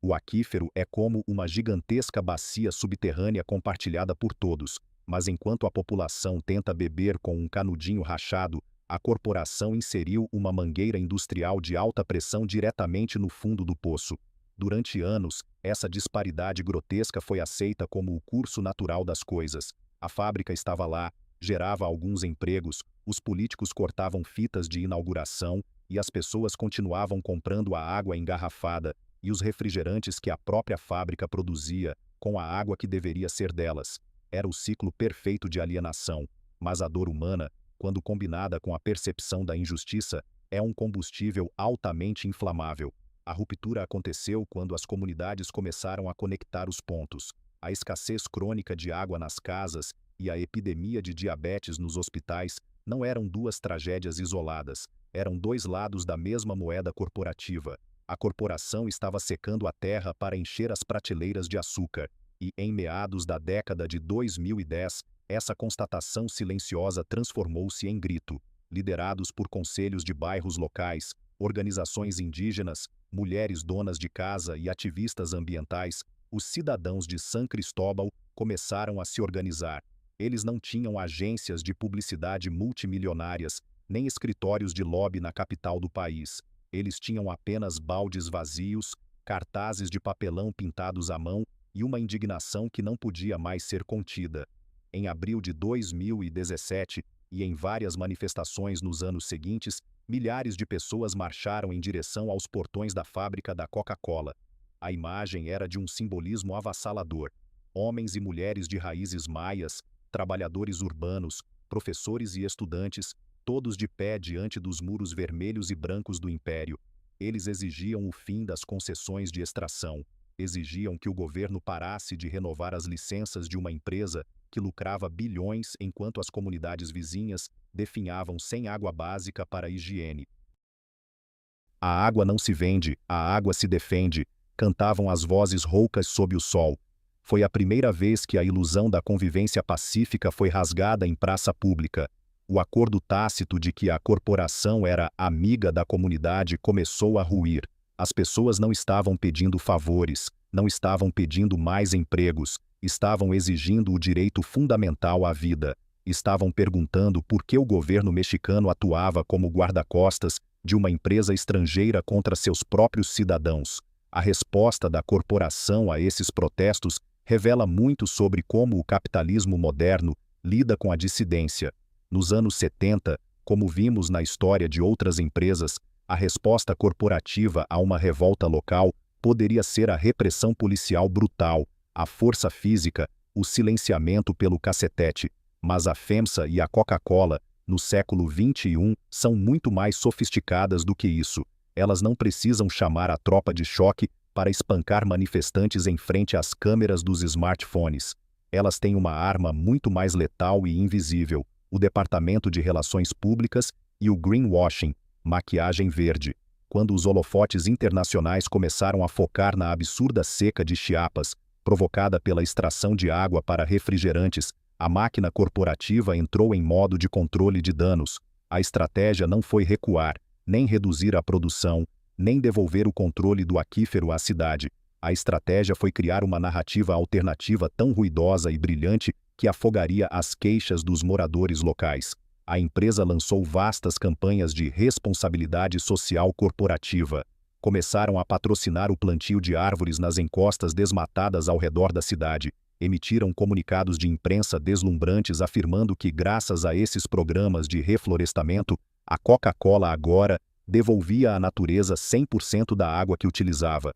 O aquífero é como uma gigantesca bacia subterrânea compartilhada por todos, mas enquanto a população tenta beber com um canudinho rachado, a corporação inseriu uma mangueira industrial de alta pressão diretamente no fundo do poço. Durante anos, essa disparidade grotesca foi aceita como o curso natural das coisas. A fábrica estava lá, gerava alguns empregos, os políticos cortavam fitas de inauguração e as pessoas continuavam comprando a água engarrafada e os refrigerantes que a própria fábrica produzia, com a água que deveria ser delas. Era o ciclo perfeito de alienação, mas a dor humana, quando combinada com a percepção da injustiça, é um combustível altamente inflamável. A ruptura aconteceu quando as comunidades começaram a conectar os pontos. A escassez crônica de água nas casas e a epidemia de diabetes nos hospitais não eram duas tragédias isoladas, eram dois lados da mesma moeda corporativa. A corporação estava secando a terra para encher as prateleiras de açúcar, e, em meados da década de 2010, essa constatação silenciosa transformou-se em grito. Liderados por conselhos de bairros locais, organizações indígenas, mulheres donas de casa e ativistas ambientais, os cidadãos de San Cristóbal começaram a se organizar. Eles não tinham agências de publicidade multimilionárias, nem escritórios de lobby na capital do país. Eles tinham apenas baldes vazios, cartazes de papelão pintados à mão e uma indignação que não podia mais ser contida. Em abril de 2017, e em várias manifestações nos anos seguintes, milhares de pessoas marcharam em direção aos portões da fábrica da Coca-Cola. A imagem era de um simbolismo avassalador. Homens e mulheres de raízes maias, trabalhadores urbanos, professores e estudantes, todos de pé diante dos muros vermelhos e brancos do império. Eles exigiam o fim das concessões de extração, exigiam que o governo parasse de renovar as licenças de uma empresa que lucrava bilhões enquanto as comunidades vizinhas definhavam sem água básica para a higiene. A água não se vende, a água se defende, cantavam as vozes roucas sob o sol. Foi a primeira vez que a ilusão da convivência pacífica foi rasgada em praça pública. O acordo tácito de que a corporação era amiga da comunidade começou a ruir. As pessoas não estavam pedindo favores, não estavam pedindo mais empregos, estavam exigindo o direito fundamental à vida. Estavam perguntando por que o governo mexicano atuava como guarda-costas de uma empresa estrangeira contra seus próprios cidadãos. A resposta da corporação a esses protestos revela muito sobre como o capitalismo moderno lida com a dissidência. Nos anos 70, como vimos na história de outras empresas, a resposta corporativa a uma revolta local poderia ser a repressão policial brutal, a força física, o silenciamento pelo cacetete. Mas a FEMSA e a Coca-Cola, no século XXI, são muito mais sofisticadas do que isso. Elas não precisam chamar a tropa de choque para espancar manifestantes em frente às câmeras dos smartphones. Elas têm uma arma muito mais letal e invisível: o Departamento de Relações Públicas e o greenwashing, maquiagem verde. Quando os holofotes internacionais começaram a focar na absurda seca de Chiapas, provocada pela extração de água para refrigerantes, a máquina corporativa entrou em modo de controle de danos. A estratégia não foi recuar, nem reduzir a produção, nem devolver o controle do aquífero à cidade. A estratégia foi criar uma narrativa alternativa tão ruidosa e brilhante que afogaria as queixas dos moradores locais. A empresa lançou vastas campanhas de responsabilidade social corporativa. Começaram a patrocinar o plantio de árvores nas encostas desmatadas ao redor da cidade. Emitiram comunicados de imprensa deslumbrantes afirmando que, graças a esses programas de reflorestamento, a Coca-Cola agora devolvia à natureza 100% da água que utilizava.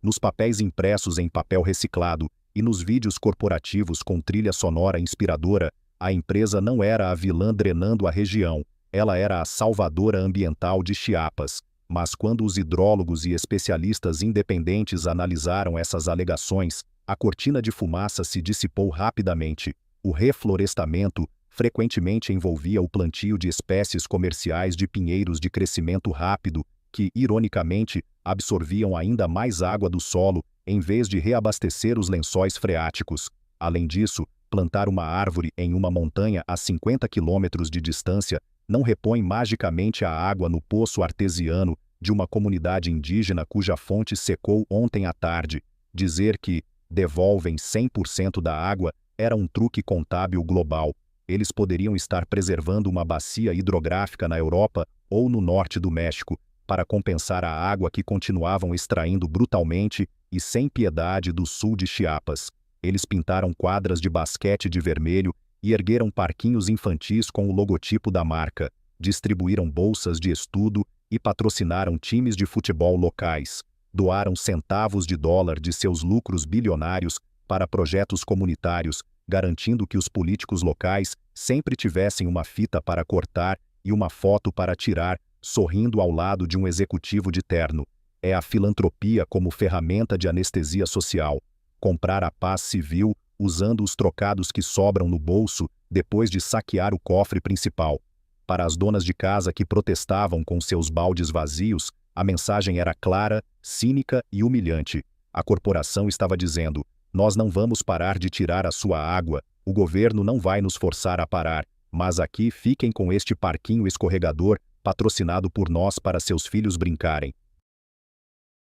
Nos papéis impressos em papel reciclado e nos vídeos corporativos com trilha sonora inspiradora, a empresa não era a vilã drenando a região, ela era a salvadora ambiental de Chiapas. Mas quando os hidrólogos e especialistas independentes analisaram essas alegações, a cortina de fumaça se dissipou rapidamente. O reflorestamento frequentemente envolvia o plantio de espécies comerciais de pinheiros de crescimento rápido, que, ironicamente, absorviam ainda mais água do solo, em vez de reabastecer os lençóis freáticos. Além disso, plantar uma árvore em uma montanha a 50 quilômetros de distância não repõe magicamente a água no poço artesiano de uma comunidade indígena cuja fonte secou ontem à tarde. Dizer que devolvem 100% da água era um truque contábil global. Eles poderiam estar preservando uma bacia hidrográfica na Europa ou no norte do México, para compensar a água que continuavam extraindo brutalmente e sem piedade do sul de Chiapas. Eles pintaram quadras de basquete de vermelho e ergueram parquinhos infantis com o logotipo da marca, distribuíram bolsas de estudo e patrocinaram times de futebol locais. Doaram centavos de dólar de seus lucros bilionários para projetos comunitários, garantindo que os políticos locais sempre tivessem uma fita para cortar e uma foto para tirar, sorrindo ao lado de um executivo de terno. É a filantropia como ferramenta de anestesia social. Comprar a paz civil usando os trocados que sobram no bolso depois de saquear o cofre principal. Para as donas de casa que protestavam com seus baldes vazios, a mensagem era clara, cínica e humilhante. A corporação estava dizendo: nós não vamos parar de tirar a sua água, o governo não vai nos forçar a parar, mas aqui fiquem com este parquinho escorregador, patrocinado por nós para seus filhos brincarem.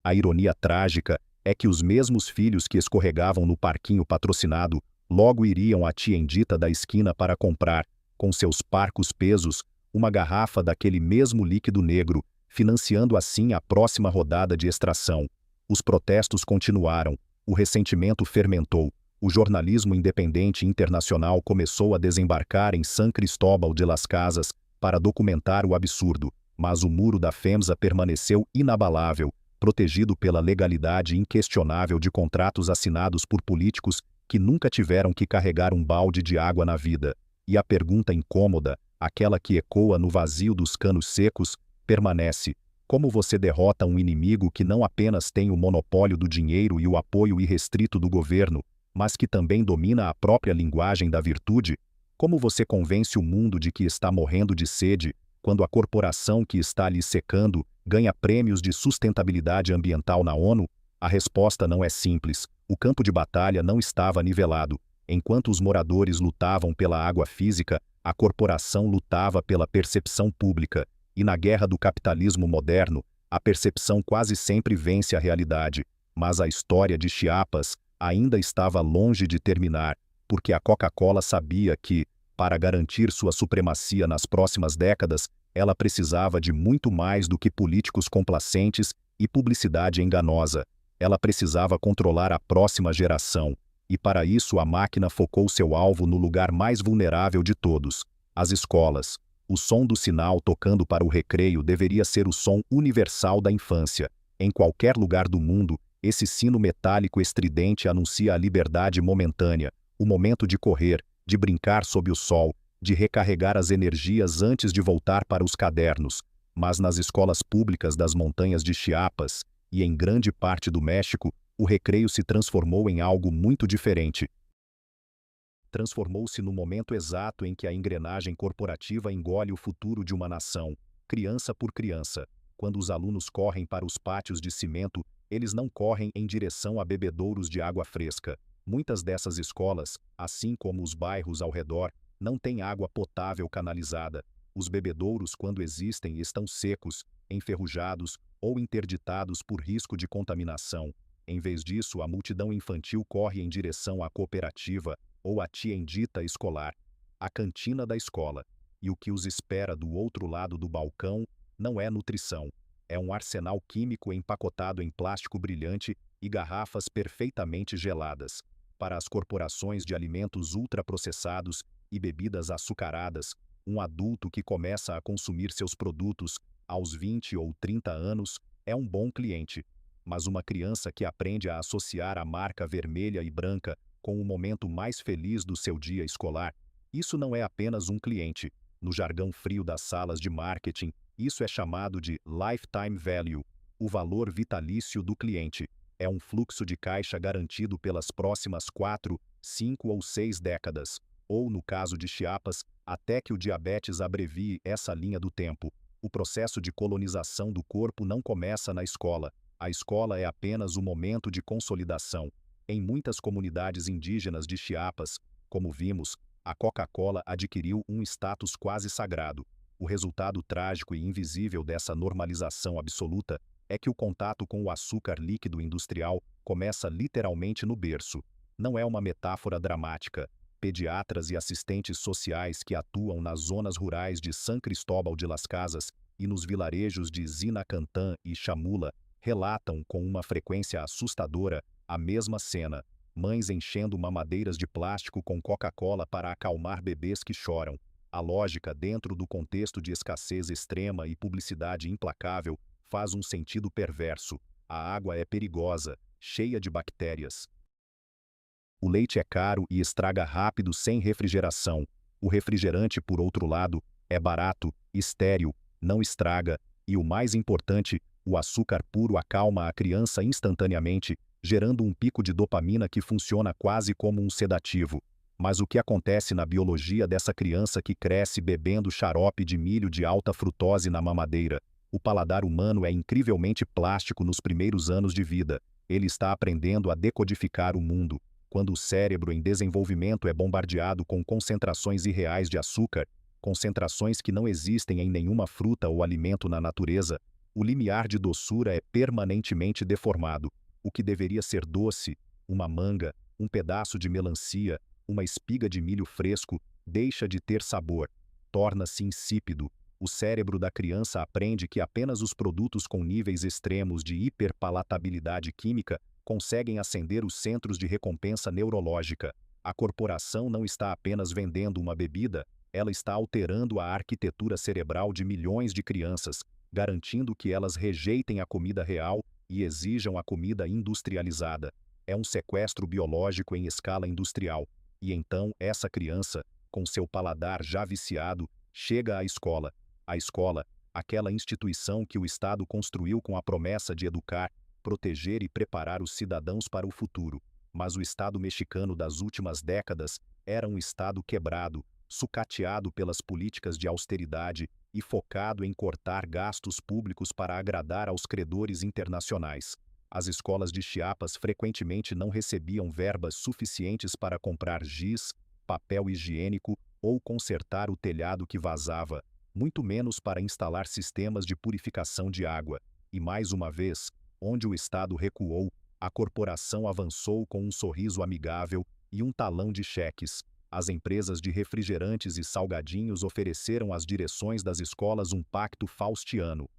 A ironia trágica é que os mesmos filhos que escorregavam no parquinho patrocinado logo iriam à tiendita da esquina para comprar, com seus parcos pesos, uma garrafa daquele mesmo líquido negro, financiando assim a próxima rodada de extração. Os protestos continuaram, o ressentimento fermentou, o jornalismo independente internacional começou a desembarcar em San Cristóbal de las Casas para documentar o absurdo, mas o muro da FEMSA permaneceu inabalável, protegido pela legalidade inquestionável de contratos assinados por políticos que nunca tiveram que carregar um balde de água na vida. E a pergunta incômoda, aquela que ecoa no vazio dos canos secos, permanece: como você derrota um inimigo que não apenas tem o monopólio do dinheiro e o apoio irrestrito do governo, mas que também domina a própria linguagem da virtude? Como você convence o mundo de que está morrendo de sede, quando a corporação que está lhe secando ganha prêmios de sustentabilidade ambiental na ONU? A resposta não é simples. O campo de batalha não estava nivelado. Enquanto os moradores lutavam pela água física, a corporação lutava pela percepção pública. E na guerra do capitalismo moderno, a percepção quase sempre vence a realidade. Mas a história de Chiapas ainda estava longe de terminar, porque a Coca-Cola sabia que, para garantir sua supremacia nas próximas décadas, ela precisava de muito mais do que políticos complacentes e publicidade enganosa. Ela precisava controlar a próxima geração. E para isso a máquina focou seu alvo no lugar mais vulnerável de todos: as escolas. O som do sinal tocando para o recreio deveria ser o som universal da infância. Em qualquer lugar do mundo, esse sino metálico estridente anuncia a liberdade momentânea, o momento de correr, de brincar sob o sol, de recarregar as energias antes de voltar para os cadernos. Mas nas escolas públicas das montanhas de Chiapas, e em grande parte do México, o recreio se transformou em algo muito diferente. Transformou-se no momento exato em que a engrenagem corporativa engole o futuro de uma nação, criança por criança. Quando os alunos correm para os pátios de cimento, eles não correm em direção a bebedouros de água fresca. Muitas dessas escolas, assim como os bairros ao redor, não têm água potável canalizada. Os bebedouros, quando existem, estão secos, enferrujados ou interditados por risco de contaminação. Em vez disso, a multidão infantil corre em direção à cooperativa ou à tiendita escolar, a cantina da escola. E o que os espera do outro lado do balcão não é nutrição. É um arsenal químico empacotado em plástico brilhante e garrafas perfeitamente geladas. Para as corporações de alimentos ultraprocessados e bebidas açucaradas, um adulto que começa a consumir seus produtos aos 20 ou 30 anos é um bom cliente. Mas uma criança que aprende a associar a marca vermelha e branca com o momento mais feliz do seu dia escolar, isso não é apenas um cliente. No jargão frio das salas de marketing, isso é chamado de lifetime value, o valor vitalício do cliente. É um fluxo de caixa garantido pelas próximas 4, 5 ou 6 décadas, ou, no caso de Chiapas, até que o diabetes abrevie essa linha do tempo. O processo de colonização do corpo não começa na escola. A escola é apenas o momento de consolidação. Em muitas comunidades indígenas de Chiapas, como vimos, a Coca-Cola adquiriu um status quase sagrado. O resultado trágico e invisível dessa normalização absoluta é que o contato com o açúcar líquido industrial começa literalmente no berço. Não é uma metáfora dramática. Pediatras e assistentes sociais que atuam nas zonas rurais de San Cristóbal de las Casas e nos vilarejos de Zinacantã e Chamula relatam com uma frequência assustadora a mesma cena: mães enchendo mamadeiras de plástico com Coca-Cola para acalmar bebês que choram. A lógica, dentro do contexto de escassez extrema e publicidade implacável, faz um sentido perverso. A água é perigosa, cheia de bactérias. O leite é caro e estraga rápido sem refrigeração. O refrigerante, por outro lado, é barato, estéril, não estraga, e o mais importante, o açúcar puro acalma a criança instantaneamente, gerando um pico de dopamina que funciona quase como um sedativo. Mas o que acontece na biologia dessa criança que cresce bebendo xarope de milho de alta frutose na mamadeira? O paladar humano é incrivelmente plástico nos primeiros anos de vida. Ele está aprendendo a decodificar o mundo. Quando o cérebro em desenvolvimento é bombardeado com concentrações irreais de açúcar, concentrações que não existem em nenhuma fruta ou alimento na natureza, o limiar de doçura é permanentemente deformado. O que deveria ser doce, uma manga, um pedaço de melancia, uma espiga de milho fresco, deixa de ter sabor, torna-se insípido. O cérebro da criança aprende que apenas os produtos com níveis extremos de hiperpalatabilidade química conseguem acender os centros de recompensa neurológica. A corporação não está apenas vendendo uma bebida, ela está alterando a arquitetura cerebral de milhões de crianças, garantindo que elas rejeitem a comida real e exijam a comida industrializada. É um sequestro biológico em escala industrial. E então essa criança, com seu paladar já viciado, chega à escola. A escola, aquela instituição que o Estado construiu com a promessa de educar, proteger e preparar os cidadãos para o futuro. Mas o Estado mexicano das últimas décadas era um Estado quebrado, sucateado pelas políticas de austeridade e focado em cortar gastos públicos para agradar aos credores internacionais. As escolas de Chiapas frequentemente não recebiam verbas suficientes para comprar giz, papel higiênico ou consertar o telhado que vazava, muito menos para instalar sistemas de purificação de água. E mais uma vez, onde o Estado recuou, a corporação avançou com um sorriso amigável e um talão de cheques. As empresas de refrigerantes e salgadinhos ofereceram às direções das escolas um pacto faustiano.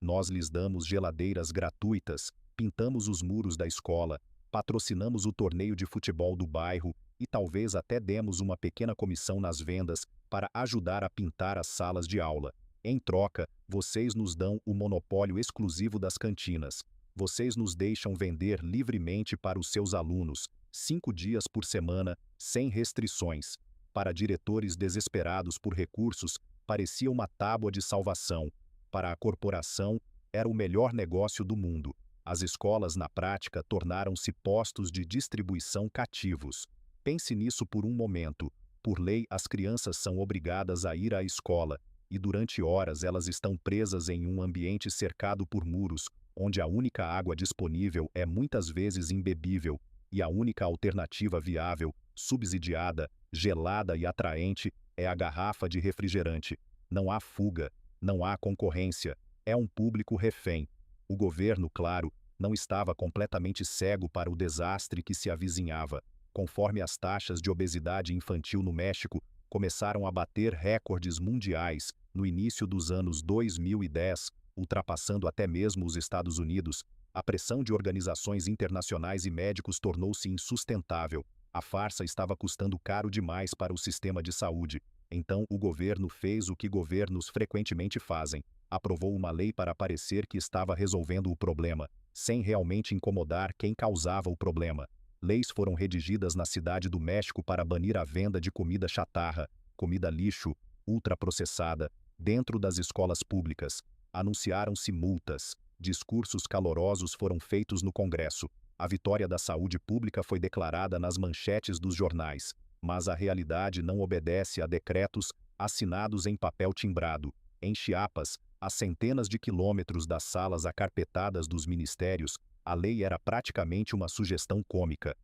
Nós lhes damos geladeiras gratuitas, pintamos os muros da escola, patrocinamos o torneio de futebol do bairro e talvez até demos uma pequena comissão nas vendas para ajudar a pintar as salas de aula. Em troca, vocês nos dão o monopólio exclusivo das cantinas. Vocês nos deixam vender livremente para os seus alunos, 5 dias por semana, sem restrições. Para diretores desesperados por recursos, parecia uma tábua de salvação. Para a corporação, era o melhor negócio do mundo. As escolas, na prática, tornaram-se postos de distribuição cativos. Pense nisso por um momento. Por lei, as crianças são obrigadas a ir à escola, e durante horas elas estão presas em um ambiente cercado por muros, onde a única água disponível é muitas vezes imbebível, e a única alternativa viável, subsidiada, gelada e atraente, é a garrafa de refrigerante. Não há fuga. Não há concorrência, é um público refém. O governo, claro, não estava completamente cego para o desastre que se avizinhava. Conforme as taxas de obesidade infantil no México começaram a bater recordes mundiais no início dos anos 2010, ultrapassando até mesmo os Estados Unidos, a pressão de organizações internacionais e médicos tornou-se insustentável. A farsa estava custando caro demais para o sistema de saúde. Então o governo fez o que governos frequentemente fazem: aprovou uma lei para parecer que estava resolvendo o problema, sem realmente incomodar quem causava o problema. Leis foram redigidas na cidade do México para banir a venda de comida chatarra, comida lixo, ultraprocessada, dentro das escolas públicas. Anunciaram-se multas, discursos calorosos foram feitos no Congresso. A vitória da saúde pública foi declarada nas manchetes dos jornais. Mas a realidade não obedece a decretos assinados em papel timbrado. Em Chiapas, a centenas de quilômetros das salas acarpetadas dos ministérios, a lei era praticamente uma sugestão cômica.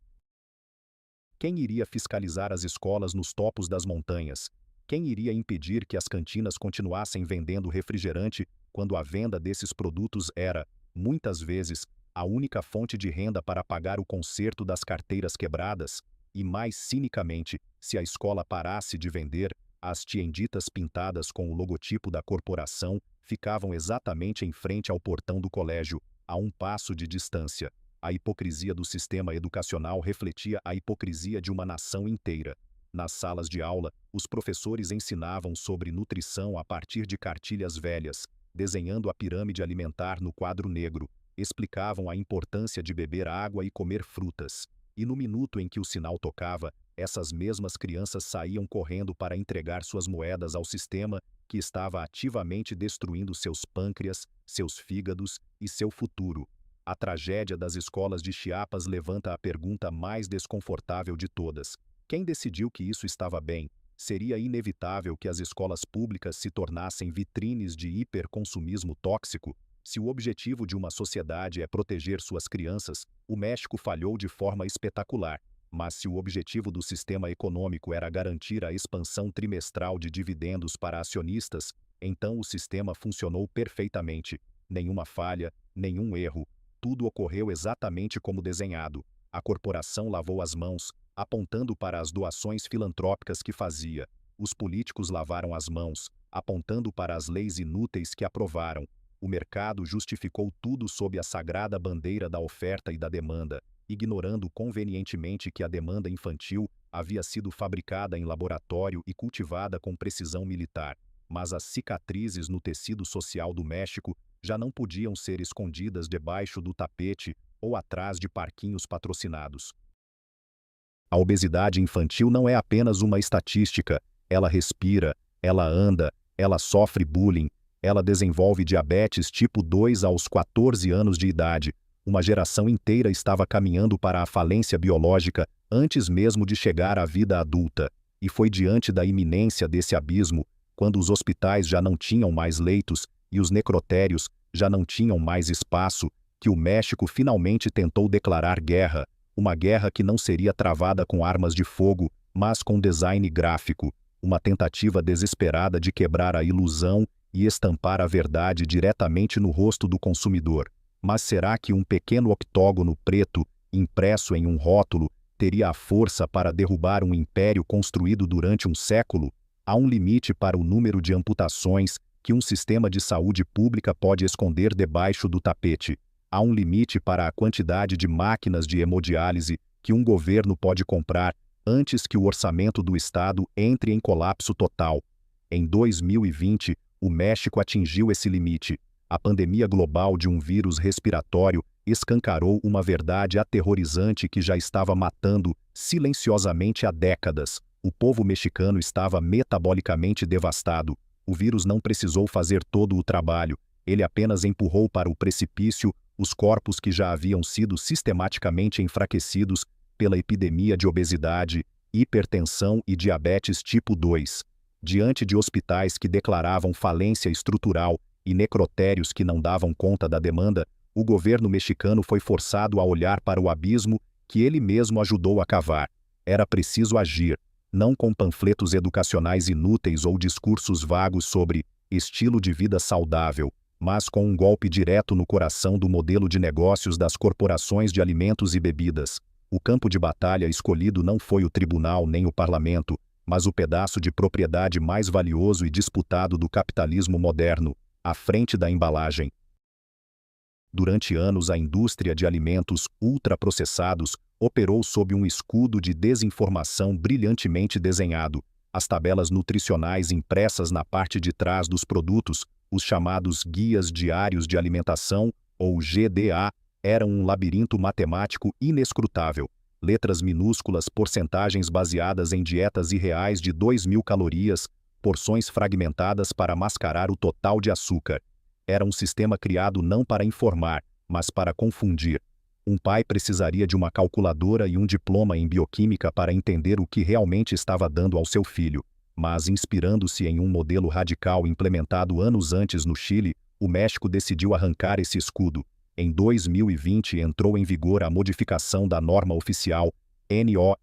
Quem iria fiscalizar as escolas nos topos das montanhas? Quem iria impedir que as cantinas continuassem vendendo refrigerante quando a venda desses produtos era, muitas vezes, a única fonte de renda para pagar o conserto das carteiras quebradas? E mais cinicamente, se a escola parasse de vender, As tienditas pintadas com o logotipo da corporação ficavam exatamente em frente ao portão do colégio, a um passo de distância. A hipocrisia do sistema educacional refletia a hipocrisia de uma nação inteira. Nas salas de aula, os professores ensinavam sobre nutrição a partir de cartilhas velhas, desenhando a pirâmide alimentar no quadro negro, explicavam a importância de beber água e comer frutas. E no minuto em que o sinal tocava, essas mesmas crianças saíam correndo para entregar suas moedas ao sistema que estava ativamente destruindo seus pâncreas, seus fígados e seu futuro. A tragédia das escolas de Chiapas levanta a pergunta mais desconfortável de todas. Quem decidiu que isso estava bem? Seria inevitável que as escolas públicas se tornassem vitrines de hiperconsumismo tóxico? Se o objetivo de uma sociedade é proteger suas crianças, o México falhou de forma espetacular. Mas se o objetivo do sistema econômico era garantir a expansão trimestral de dividendos para acionistas, então o sistema funcionou perfeitamente. Nenhuma falha, nenhum erro. Tudo ocorreu exatamente como desenhado. A corporação lavou as mãos, apontando para as doações filantrópicas que fazia. Os políticos lavaram as mãos, apontando para as leis inúteis que aprovaram. O mercado justificou tudo sob a sagrada bandeira da oferta e da demanda, ignorando convenientemente que a demanda infantil havia sido fabricada em laboratório e cultivada com precisão militar. Mas as cicatrizes no tecido social do México já não podiam ser escondidas debaixo do tapete ou atrás de parquinhos patrocinados. A obesidade infantil não é apenas uma estatística, ela respira, ela anda, ela sofre bullying, ela desenvolve diabetes tipo 2 aos 14 anos de idade. Uma geração inteira estava caminhando para a falência biológica antes mesmo de chegar à vida adulta. E foi diante da iminência desse abismo, quando os hospitais já não tinham mais leitos e os necrotérios já não tinham mais espaço, que o México finalmente tentou declarar guerra, uma guerra que não seria travada com armas de fogo, mas com design gráfico, uma tentativa desesperada de quebrar a ilusão e estampar a verdade diretamente no rosto do consumidor. Mas será que um pequeno octógono preto, impresso em um rótulo, teria a força para derrubar um império construído durante um século? Há um limite para o número de amputações que um sistema de saúde pública pode esconder debaixo do tapete. Há um limite para a quantidade de máquinas de hemodiálise que um governo pode comprar antes que o orçamento do Estado entre em colapso total. Em 2020, o México atingiu esse limite. A pandemia global de um vírus respiratório escancarou uma verdade aterrorizante que já estava matando silenciosamente há décadas. O povo mexicano estava metabolicamente devastado. O vírus não precisou fazer todo o trabalho. Ele apenas empurrou para o precipício os corpos que já haviam sido sistematicamente enfraquecidos pela epidemia de obesidade, hipertensão e diabetes tipo 2. Diante de hospitais que declaravam falência estrutural e necrotérios que não davam conta da demanda, o governo mexicano foi forçado a olhar para o abismo que ele mesmo ajudou a cavar. Era preciso agir, não com panfletos educacionais inúteis ou discursos vagos sobre estilo de vida saudável, mas com um golpe direto no coração do modelo de negócios das corporações de alimentos e bebidas. O campo de batalha escolhido não foi o tribunal nem o parlamento, mas o pedaço de propriedade mais valioso e disputado do capitalismo moderno, à frente da embalagem. Durante anos, a indústria de alimentos ultraprocessados operou sob um escudo de desinformação brilhantemente desenhado. As tabelas nutricionais impressas na parte de trás dos produtos, os chamados Guias Diários de Alimentação, ou GDA, eram um labirinto matemático inescrutável. Letras minúsculas, porcentagens baseadas em dietas irreais de 2.000 calorias, porções fragmentadas para mascarar o total de açúcar. Era um sistema criado não para informar, mas para confundir. Um pai precisaria de uma calculadora e um diploma em bioquímica para entender o que realmente estava dando ao seu filho. Mas, inspirando-se em um modelo radical implementado anos antes no Chile, o México decidiu arrancar esse escudo. Em 2020 entrou em vigor a modificação da norma oficial NOM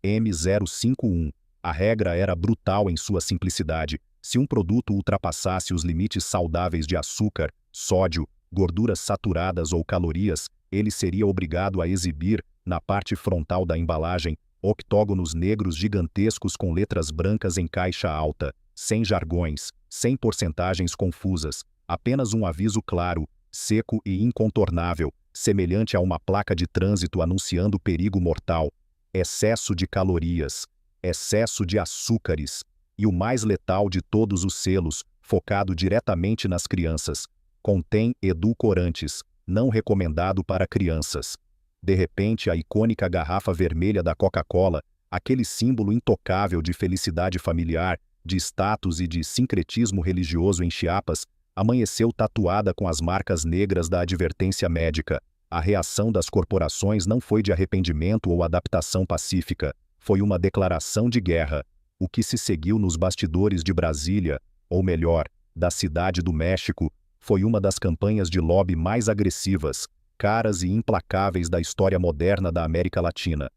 051. A regra era brutal em sua simplicidade. Se um produto ultrapassasse os limites saudáveis de açúcar, sódio, gorduras saturadas ou calorias, ele seria obrigado a exibir, na parte frontal da embalagem, octógonos negros gigantescos com letras brancas em caixa alta. sem jargões, sem porcentagens confusas, apenas um aviso claro, seco e incontornável, semelhante a uma placa de trânsito anunciando perigo mortal: excesso de calorias, excesso de açúcares, e o mais letal de todos os selos, focado diretamente nas crianças: contém edulcorantes, não recomendado para crianças. De repente, a icônica garrafa vermelha da Coca-Cola, aquele símbolo intocável de felicidade familiar, de status e de sincretismo religioso em Chiapas, amanheceu tatuada com as marcas negras da advertência médica. A reação das corporações não foi de arrependimento ou adaptação pacífica, foi uma declaração de guerra. O que se seguiu nos bastidores de Brasília, ou melhor, da Cidade do México, foi uma das campanhas de lobby mais agressivas, caras e implacáveis da história moderna da América Latina.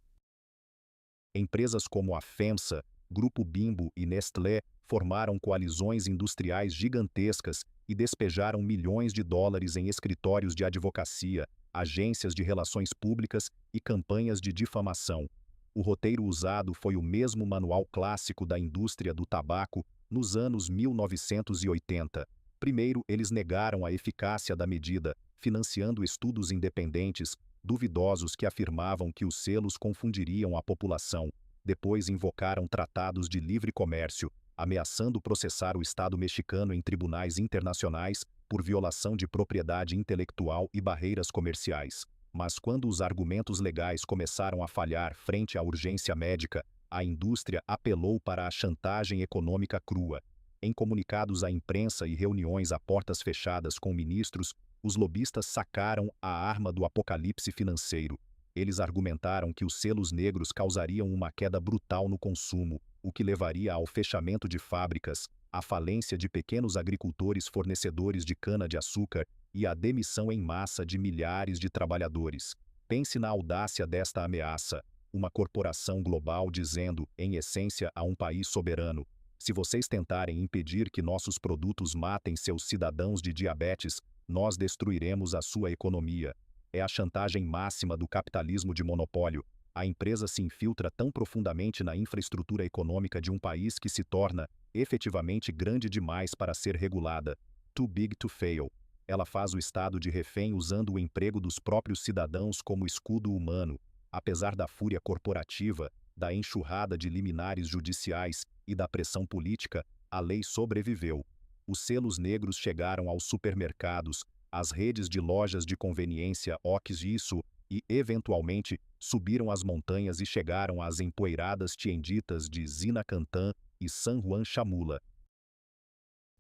Empresas como a FEMSA, Grupo Bimbo e Nestlé formaram coalizões industriais gigantescas e despejaram milhões de dólares em escritórios de advocacia, agências de relações públicas e campanhas de difamação. O roteiro usado foi o mesmo manual clássico da indústria do tabaco nos anos 1980. Primeiro, eles negaram a eficácia da medida, financiando estudos independentes, duvidosos que afirmavam que os selos confundiriam a população. Depois invocaram tratados de livre comércio, ameaçando processar o Estado mexicano em tribunais internacionais por violação de propriedade intelectual e barreiras comerciais. Mas quando os argumentos legais começaram a falhar frente à urgência médica, a indústria apelou para a chantagem econômica crua. Em comunicados à imprensa e reuniões a portas fechadas com ministros, os lobistas sacaram a arma do apocalipse financeiro. Eles argumentaram que os selos negros causariam uma queda brutal no consumo, o que levaria ao fechamento de fábricas, à falência de pequenos agricultores fornecedores de cana-de-açúcar e à demissão em massa de milhares de trabalhadores. Pense na audácia desta ameaça: uma corporação global dizendo, em essência, a um país soberano: se vocês tentarem impedir que nossos produtos matem seus cidadãos de diabetes, nós destruiremos a sua economia. É a chantagem máxima do capitalismo de monopólio. A empresa se infiltra tão profundamente na infraestrutura econômica de um país que se torna, efetivamente, grande demais para ser regulada. Too big to fail. Ela faz o Estado de refém usando o emprego dos próprios cidadãos como escudo humano. Apesar da fúria corporativa, da enxurrada de liminares judiciais e da pressão política, a lei sobreviveu. Os selos negros chegaram aos supermercados, às redes de lojas de conveniência Oxxo e, eventualmente, subiram as montanhas e chegaram às empoeiradas tienditas de Zinacantán e San Juan Chamula.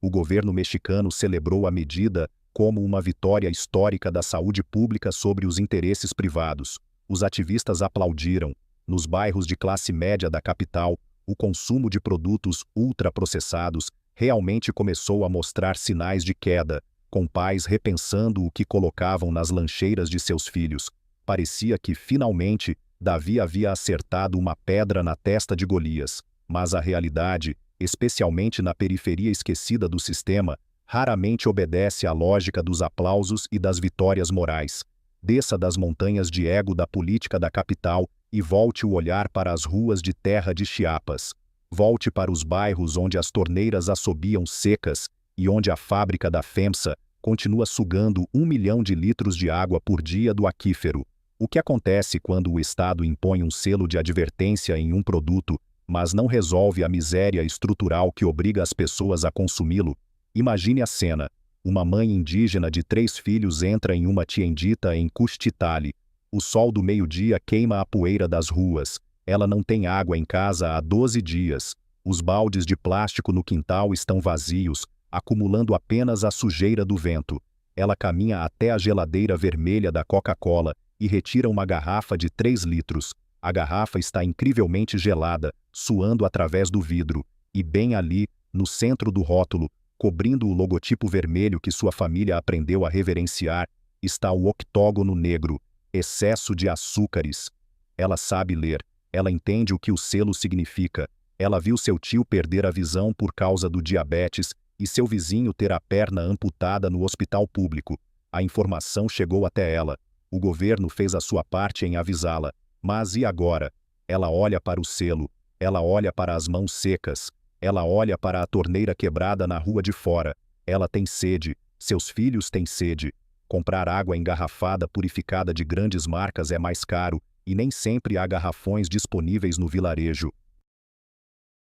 O governo mexicano celebrou a medida como uma vitória histórica da saúde pública sobre os interesses privados. Os ativistas aplaudiram. Nos bairros de classe média da capital, o consumo de produtos ultraprocessados realmente começou a mostrar sinais de queda, com pais repensando o que colocavam nas lancheiras de seus filhos. Parecia que, finalmente, Davi havia acertado uma pedra na testa de Golias, mas a realidade, especialmente na periferia esquecida do sistema, raramente obedece à lógica dos aplausos e das vitórias morais. Desça das montanhas de ego da política da capital e volte o olhar para as ruas de terra de Chiapas. Volte para os bairros onde as torneiras assobiam secas e onde a fábrica da FEMSA continua sugando 1 milhão de litros de água por dia do aquífero. O que acontece quando o Estado impõe um selo de advertência em um produto, mas não resolve a miséria estrutural que obriga as pessoas a consumi-lo? Imagine a cena. Uma mãe indígena de 3 filhos entra em uma tiendita em Cuxtitali. O sol do meio-dia queima a poeira das ruas. Ela não tem água em casa há 12 dias. Os baldes de plástico no quintal estão vazios, acumulando apenas a sujeira do vento. Ela caminha até a geladeira vermelha da Coca-Cola e retira uma garrafa de 3 litros. A garrafa está incrivelmente gelada, suando através do vidro. E bem ali, no centro do rótulo, cobrindo o logotipo vermelho que sua família aprendeu a reverenciar, está o octógono negro: excesso de açúcares. Ela sabe ler. Ela entende o que o selo significa. Ela viu seu tio perder a visão por causa do diabetes e seu vizinho ter a perna amputada no hospital público. A informação chegou até ela. O governo fez a sua parte em avisá-la. Mas e agora? Ela olha para o selo. Ela olha para as mãos secas. Ela olha para a torneira quebrada na rua de fora. Ela tem sede, seus filhos têm sede. Comprar água engarrafada purificada de grandes marcas é mais caro, e nem sempre há garrafões disponíveis no vilarejo.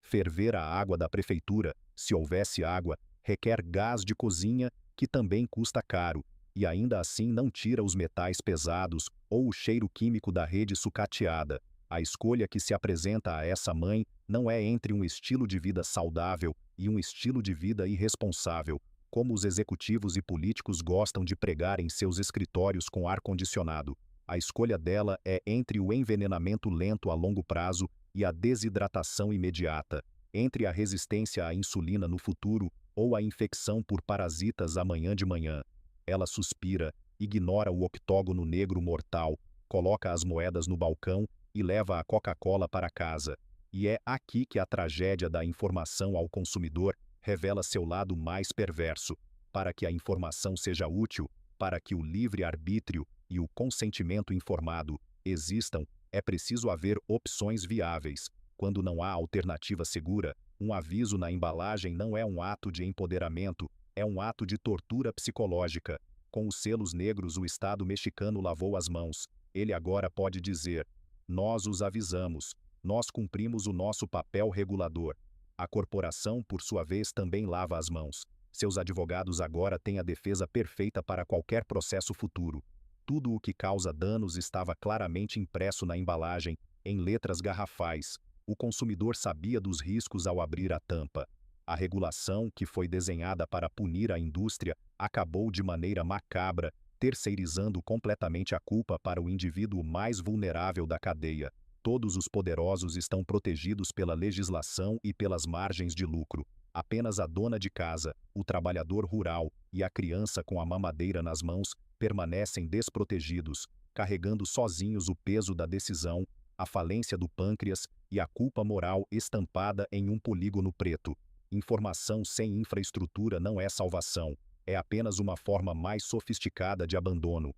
Ferver a água da prefeitura, se houvesse água, requer gás de cozinha, que também custa caro, e ainda assim não tira os metais pesados ou o cheiro químico da rede sucateada. A escolha que se apresenta a essa mãe não é entre um estilo de vida saudável e um estilo de vida irresponsável, como os executivos e políticos gostam de pregar em seus escritórios com ar-condicionado. A escolha dela é entre o envenenamento lento a longo prazo e a desidratação imediata, entre a resistência à insulina no futuro ou a infecção por parasitas amanhã de manhã. Ela suspira, ignora o octógono negro mortal, coloca as moedas no balcão e leva a Coca-Cola para casa. E é aqui que a tragédia da informação ao consumidor revela seu lado mais perverso. Para que a informação seja útil, para que o livre-arbítrio e o consentimento informado existam, é preciso haver opções viáveis. Quando não há alternativa segura, um aviso na embalagem não é um ato de empoderamento, é um ato de tortura psicológica. Com os selos negros, o Estado mexicano lavou as mãos. Ele agora pode dizer: nós os avisamos, nós cumprimos o nosso papel regulador. A corporação, por sua vez, também lava as mãos. Seus advogados agora têm a defesa perfeita para qualquer processo futuro. Tudo o que causa danos estava claramente impresso na embalagem, em letras garrafais. O consumidor sabia dos riscos ao abrir a tampa. A regulação, que foi desenhada para punir a indústria, acabou de maneira macabra, terceirizando completamente a culpa para o indivíduo mais vulnerável da cadeia. Todos os poderosos estão protegidos pela legislação e pelas margens de lucro. Apenas a dona de casa, o trabalhador rural e a criança com a mamadeira nas mãos permanecem desprotegidos, carregando sozinhos o peso da decisão, a falência do pâncreas e a culpa moral estampada em um polígono preto. Informação sem infraestrutura não é salvação, é apenas uma forma mais sofisticada de abandono.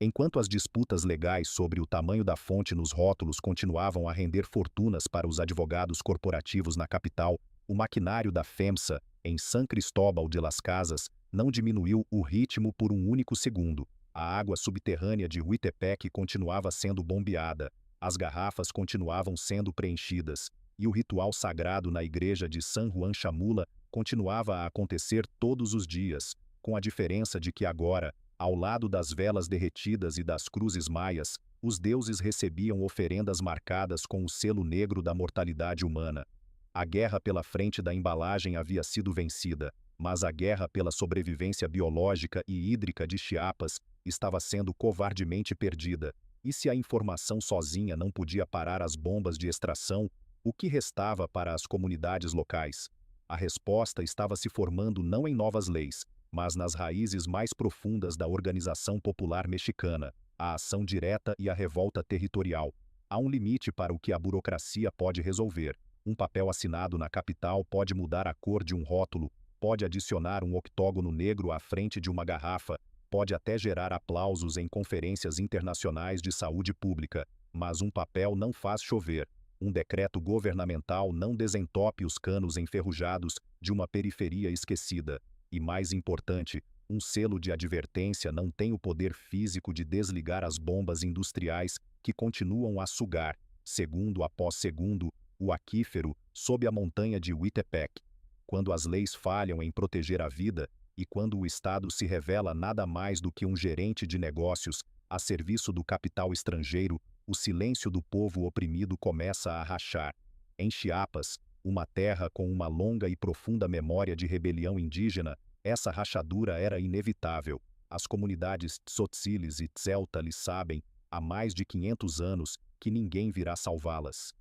Enquanto as disputas legais sobre o tamanho da fonte nos rótulos continuavam a render fortunas para os advogados corporativos na capital, o maquinário da FEMSA, em San Cristóbal de las Casas, não diminuiu o ritmo por um único segundo. A água subterrânea de Huitepec continuava sendo bombeada, as garrafas continuavam sendo preenchidas, e o ritual sagrado na igreja de San Juan Chamula continuava a acontecer todos os dias, com a diferença de que agora, ao lado das velas derretidas e das cruzes maias, os deuses recebiam oferendas marcadas com o selo negro da mortalidade humana. A guerra pela frente da embalagem havia sido vencida, mas a guerra pela sobrevivência biológica e hídrica de Chiapas estava sendo covardemente perdida. E se a informação sozinha não podia parar as bombas de extração, o que restava para as comunidades locais? A resposta estava se formando não em novas leis, mas nas raízes mais profundas da organização popular mexicana, a ação direta e a revolta territorial. Há um limite para o que a burocracia pode resolver. Um papel assinado na capital pode mudar a cor de um rótulo, pode adicionar um octógono negro à frente de uma garrafa, pode até gerar aplausos em conferências internacionais de saúde pública, mas um papel não faz chover. Um decreto governamental não desentope os canos enferrujados de uma periferia esquecida. E mais importante, um selo de advertência não tem o poder físico de desligar as bombas industriais que continuam a sugar, segundo após segundo, o aquífero sob a montanha de Huitepec. Quando as leis falham em proteger a vida, e quando o Estado se revela nada mais do que um gerente de negócios a serviço do capital estrangeiro, o silêncio do povo oprimido começa a rachar. Em Chiapas, uma terra com uma longa e profunda memória de rebelião indígena, essa rachadura era inevitável. As comunidades Tzotziles e Tzeltali sabem, há mais de 500 anos, que ninguém virá salvá-las.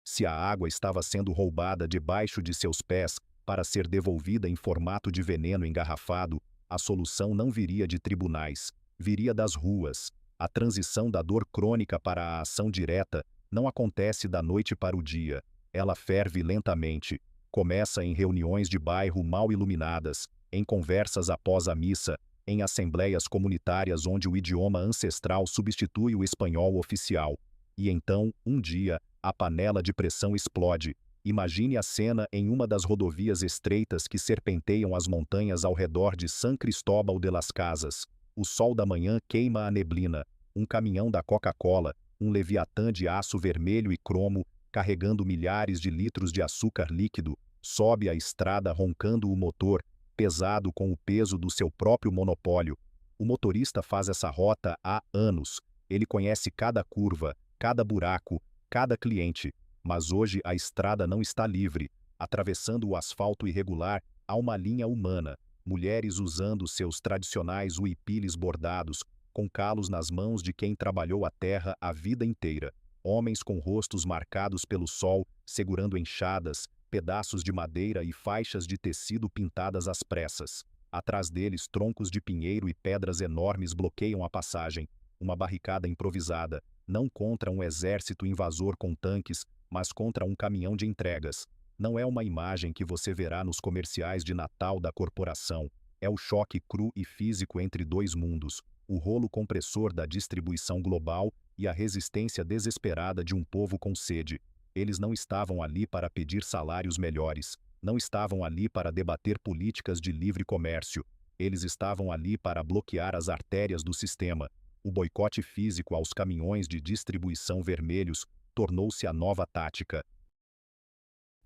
Se a água estava sendo roubada debaixo de seus pés para ser devolvida em formato de veneno engarrafado, a solução não viria de tribunais, viria das ruas. A transição da dor crônica para a ação direta não acontece da noite para o dia. Ela ferve lentamente. Começa em reuniões de bairro mal iluminadas, em conversas após a missa, em assembleias comunitárias onde o idioma ancestral substitui o espanhol oficial. E então, um dia, a panela de pressão explode. Imagine a cena em uma das rodovias estreitas que serpenteiam as montanhas ao redor de San Cristóbal de las Casas. O sol da manhã queima a neblina. Um caminhão da Coca-Cola, um leviatã de aço vermelho e cromo, carregando milhares de litros de açúcar líquido, sobe a estrada roncando o motor, pesado com o peso do seu próprio monopólio. O motorista faz essa rota há anos. Ele conhece cada curva, cada buraco, cada cliente. Mas hoje a estrada não está livre. Atravessando o asfalto irregular, há uma linha humana. Mulheres usando seus tradicionais huipiles bordados, com calos nas mãos de quem trabalhou a terra a vida inteira. Homens com rostos marcados pelo sol, segurando enxadas, pedaços de madeira e faixas de tecido pintadas às pressas. Atrás deles, troncos de pinheiro e pedras enormes bloqueiam a passagem. Uma barricada improvisada, não contra um exército invasor com tanques, mas contra um caminhão de entregas. Não é uma imagem que você verá nos comerciais de Natal da corporação. É o choque cru e físico entre dois mundos, o rolo compressor da distribuição global e a resistência desesperada de um povo com sede. Eles não estavam ali para pedir salários melhores, não estavam ali para debater políticas de livre comércio. Eles estavam ali para bloquear as artérias do sistema. O boicote físico aos caminhões de distribuição vermelhos tornou-se a nova tática.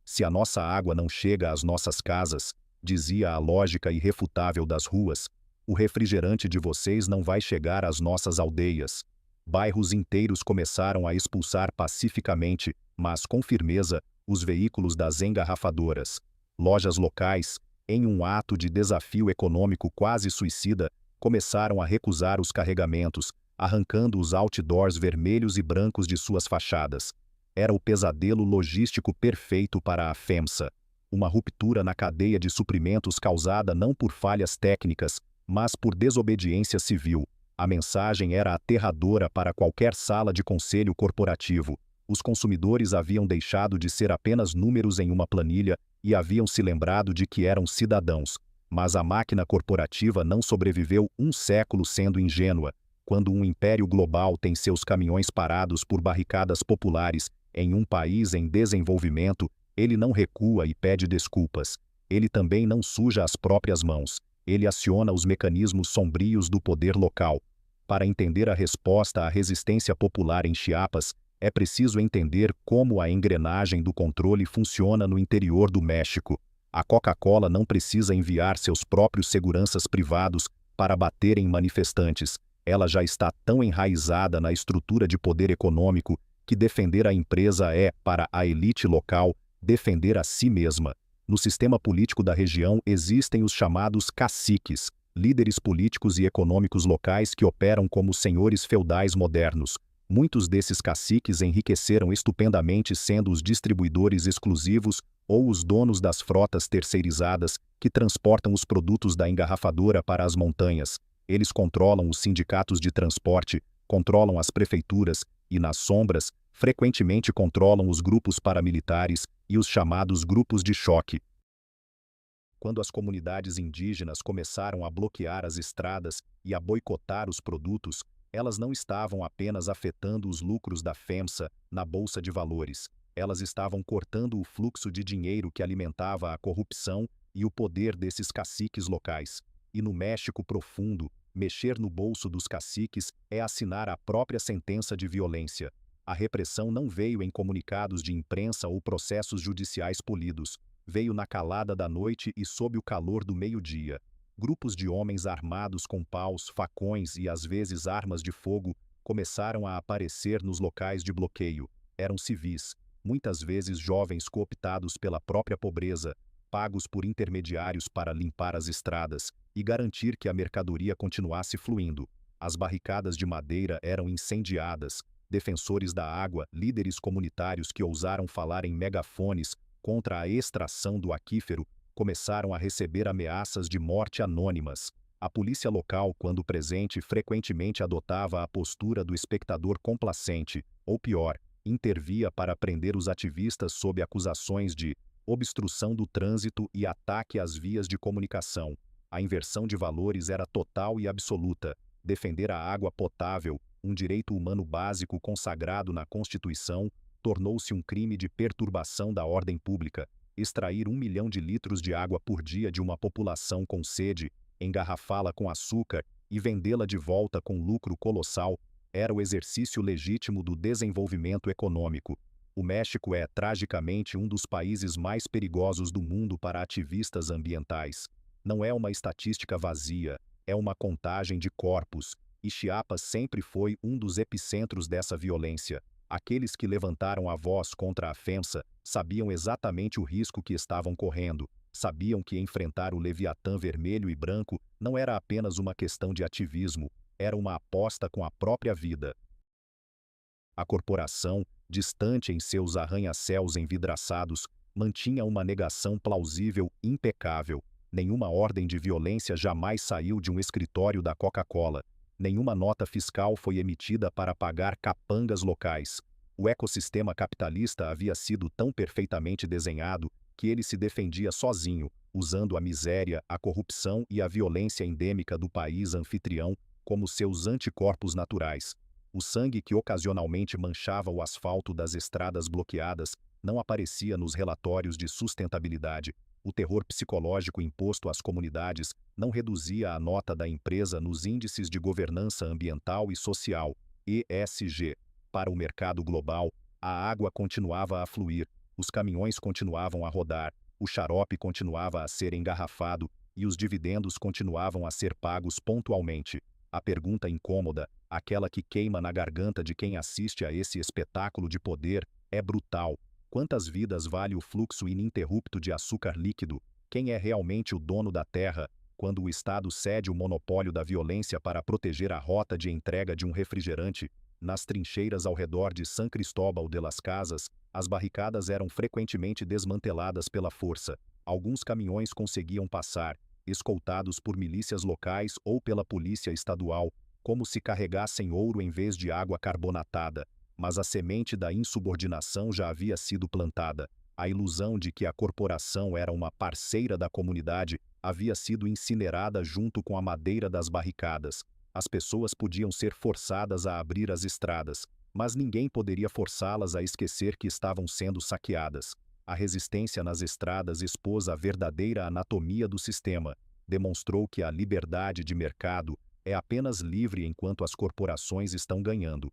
Se a nossa água não chega às nossas casas, dizia a lógica irrefutável das ruas, o refrigerante de vocês não vai chegar às nossas aldeias. Bairros inteiros começaram a expulsar pacificamente, mas com firmeza, os veículos das engarrafadoras. Lojas locais, em um ato de desafio econômico quase suicida, começaram a recusar os carregamentos, arrancando os outdoors vermelhos e brancos de suas fachadas. Era o pesadelo logístico perfeito para a FEMSA. Uma ruptura na cadeia de suprimentos causada não por falhas técnicas, mas por desobediência civil. A mensagem era aterradora para qualquer sala de conselho corporativo. Os consumidores haviam deixado de ser apenas números em uma planilha e haviam se lembrado de que eram cidadãos. Mas a máquina corporativa não sobreviveu um século sendo ingênua. Quando um império global tem seus caminhões parados por barricadas populares em um país em desenvolvimento, ele não recua e pede desculpas. Ele também não suja as próprias mãos. Ele aciona os mecanismos sombrios do poder local. Para entender a resposta à resistência popular em Chiapas, é preciso entender como a engrenagem do controle funciona no interior do México. A Coca-Cola não precisa enviar seus próprios seguranças privados para bater em manifestantes. Ela já está tão enraizada na estrutura de poder econômico que defender a empresa é, para a elite local, defender a si mesma. No sistema político da região existem os chamados caciques, líderes políticos e econômicos locais que operam como senhores feudais modernos. Muitos desses caciques enriqueceram estupendamente sendo os distribuidores exclusivos ou os donos das frotas terceirizadas que transportam os produtos da engarrafadora para as montanhas. Eles controlam os sindicatos de transporte, controlam as prefeituras e, nas sombras, frequentemente controlam os grupos paramilitares e os chamados grupos de choque. Quando as comunidades indígenas começaram a bloquear as estradas e a boicotar os produtos, elas não estavam apenas afetando os lucros da FEMSA na Bolsa de Valores. Elas estavam cortando o fluxo de dinheiro que alimentava a corrupção e o poder desses caciques locais. E no México profundo, mexer no bolso dos caciques é assinar a própria sentença de violência. A repressão não veio em comunicados de imprensa ou processos judiciais polidos. Veio na calada da noite e sob o calor do meio-dia. Grupos de homens armados com paus, facões e às vezes armas de fogo começaram a aparecer nos locais de bloqueio. Eram civis, muitas vezes jovens cooptados pela própria pobreza, pagos por intermediários para limpar as estradas e garantir que a mercadoria continuasse fluindo. As barricadas de madeira eram incendiadas. Defensores da água, líderes comunitários que ousaram falar em megafones contra a extração do aquífero, começaram a receber ameaças de morte anônimas. A polícia local, quando presente, frequentemente adotava a postura do espectador complacente, ou pior, intervia para prender os ativistas sob acusações de obstrução do trânsito e ataque às vias de comunicação. A inversão de valores era total e absoluta. Defender a água potável, um direito humano básico consagrado na Constituição, tornou-se um crime de perturbação da ordem pública. Extrair 1 milhão de litros de água por dia de uma população com sede, engarrafá-la com açúcar e vendê-la de volta com lucro colossal, era o exercício legítimo do desenvolvimento econômico. O México é, tragicamente, um dos países mais perigosos do mundo para ativistas ambientais. Não é uma estatística vazia, é uma contagem de corpos, e Chiapas sempre foi um dos epicentros dessa violência. Aqueles que levantaram a voz contra a FEMSA sabiam exatamente o risco que estavam correndo, sabiam que enfrentar o Leviatã vermelho e branco não era apenas uma questão de ativismo, era uma aposta com a própria vida. A corporação, distante em seus arranha-céus envidraçados, mantinha uma negação plausível impecável. Nenhuma ordem de violência jamais saiu de um escritório da Coca-Cola. Nenhuma nota fiscal foi emitida para pagar capangas locais. O ecossistema capitalista havia sido tão perfeitamente desenhado que ele se defendia sozinho, usando a miséria, a corrupção e a violência endêmica do país anfitrião como seus anticorpos naturais. O sangue que ocasionalmente manchava o asfalto das estradas bloqueadas não aparecia nos relatórios de sustentabilidade. O terror psicológico imposto às comunidades não reduzia a nota da empresa nos índices de governança ambiental e social, ESG. Para o mercado global, a água continuava a fluir, os caminhões continuavam a rodar, o xarope continuava a ser engarrafado e os dividendos continuavam a ser pagos pontualmente. A pergunta incômoda, aquela que queima na garganta de quem assiste a esse espetáculo de poder, é brutal. Quantas vidas vale o fluxo ininterrupto de açúcar líquido? Quem é realmente o dono da terra, quando o Estado cede o monopólio da violência para proteger a rota de entrega de um refrigerante? Nas trincheiras ao redor de San Cristóbal de las Casas, as barricadas eram frequentemente desmanteladas pela força. Alguns caminhões conseguiam passar, escoltados por milícias locais ou pela polícia estadual, como se carregassem ouro em vez de água carbonatada. Mas a semente da insubordinação já havia sido plantada. A ilusão de que a corporação era uma parceira da comunidade havia sido incinerada junto com a madeira das barricadas. As pessoas podiam ser forçadas a abrir as estradas, mas ninguém poderia forçá-las a esquecer que estavam sendo saqueadas. A resistência nas estradas expôs a verdadeira anatomia do sistema, demonstrou que a liberdade de mercado é apenas livre enquanto as corporações estão ganhando.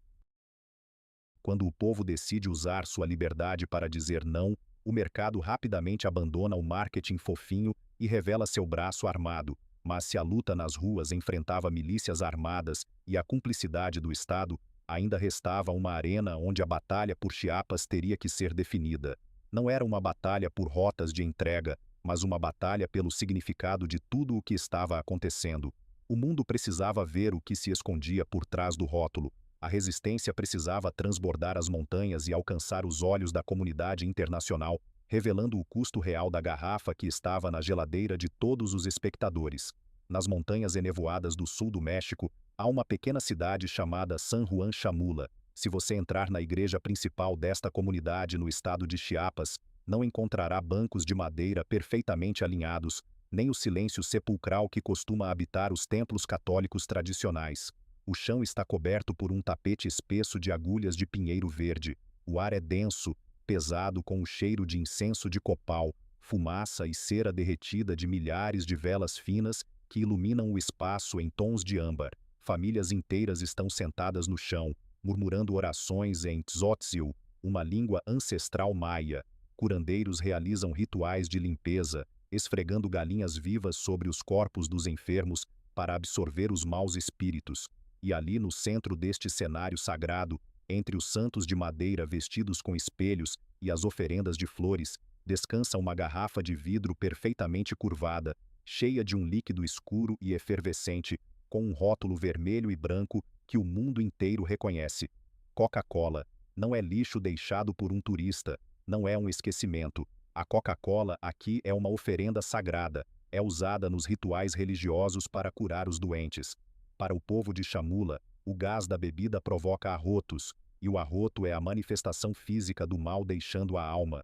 Quando o povo decide usar sua liberdade para dizer não, o mercado rapidamente abandona o marketing fofinho e revela seu braço armado. Mas se a luta nas ruas enfrentava milícias armadas e a cumplicidade do Estado, ainda restava uma arena onde a batalha por Chiapas teria que ser definida. Não era uma batalha por rotas de entrega, mas uma batalha pelo significado de tudo o que estava acontecendo. O mundo precisava ver o que se escondia por trás do rótulo. A resistência precisava transbordar as montanhas e alcançar os olhos da comunidade internacional, revelando o custo real da garrafa que estava na geladeira de todos os espectadores. Nas montanhas enevoadas do sul do México, há uma pequena cidade chamada San Juan Chamula. Se você entrar na igreja principal desta comunidade no estado de Chiapas, não encontrará bancos de madeira perfeitamente alinhados, nem o silêncio sepulcral que costuma habitar os templos católicos tradicionais. O chão está coberto por um tapete espesso de agulhas de pinheiro verde. O ar é denso, pesado com o cheiro de incenso de copal, fumaça e cera derretida de milhares de velas finas que iluminam o espaço em tons de âmbar. Famílias inteiras estão sentadas no chão, murmurando orações em Tzotzil, uma língua ancestral maia. Curandeiros realizam rituais de limpeza, esfregando galinhas vivas sobre os corpos dos enfermos para absorver os maus espíritos. E ali no centro deste cenário sagrado, entre os santos de madeira vestidos com espelhos e as oferendas de flores, descansa uma garrafa de vidro perfeitamente curvada, cheia de um líquido escuro e efervescente, com um rótulo vermelho e branco que o mundo inteiro reconhece. Coca-Cola. Não é lixo deixado por um turista, não é um esquecimento. A Coca-Cola aqui é uma oferenda sagrada, é usada nos rituais religiosos para curar os doentes. Para o povo de Chamula, o gás da bebida provoca arrotos, e o arroto é a manifestação física do mal deixando a alma.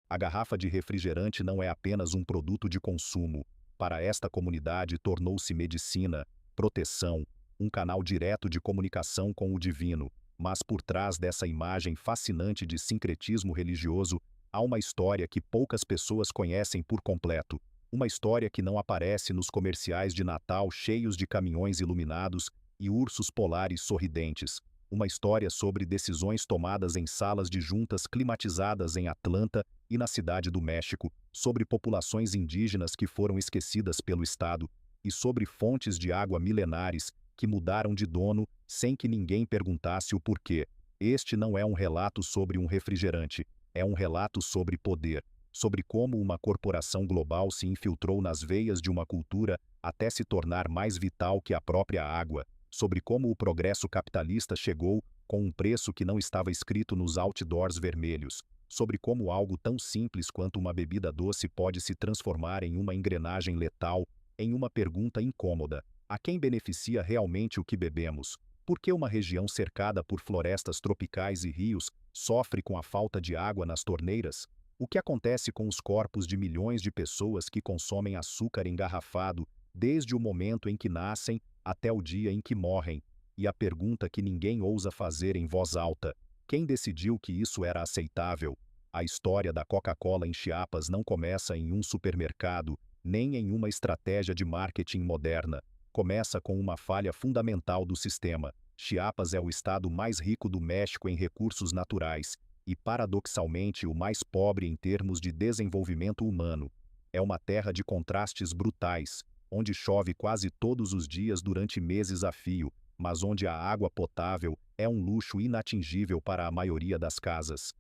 A garrafa de refrigerante não é apenas um produto de consumo. Para esta comunidade tornou-se medicina, proteção, um canal direto de comunicação com o divino. Mas por trás dessa imagem fascinante de sincretismo religioso, há uma história que poucas pessoas conhecem por completo. Uma história que não aparece nos comerciais de Natal cheios de caminhões iluminados e ursos polares sorridentes. Uma história sobre decisões tomadas em salas de juntas climatizadas em Atlanta e na Cidade do México, sobre populações indígenas que foram esquecidas pelo Estado, e sobre fontes de água milenares que mudaram de dono sem que ninguém perguntasse o porquê. Este não é um relato sobre um refrigerante, é um relato sobre poder, sobre como uma corporação global se infiltrou nas veias de uma cultura até se tornar mais vital que a própria água, sobre como o progresso capitalista chegou com um preço que não estava escrito nos outdoors vermelhos, sobre como algo tão simples quanto uma bebida doce pode se transformar em uma engrenagem letal, em uma pergunta incômoda: a quem beneficia realmente o que bebemos? Por que uma região cercada por florestas tropicais e rios sofre com a falta de água nas torneiras? O que acontece com os corpos de milhões de pessoas que consomem açúcar engarrafado desde o momento em que nascem até o dia em que morrem? E a pergunta que ninguém ousa fazer em voz alta: quem decidiu que isso era aceitável? A história da Coca-Cola em Chiapas não começa em um supermercado, nem em uma estratégia de marketing moderna. Começa com uma falha fundamental do sistema. Chiapas é o estado mais rico do México em recursos naturais e, paradoxalmente, o mais pobre em termos de desenvolvimento humano. É uma terra de contrastes brutais, onde chove quase todos os dias durante meses a fio, mas onde a água potável é um luxo inatingível para a maioria das casas.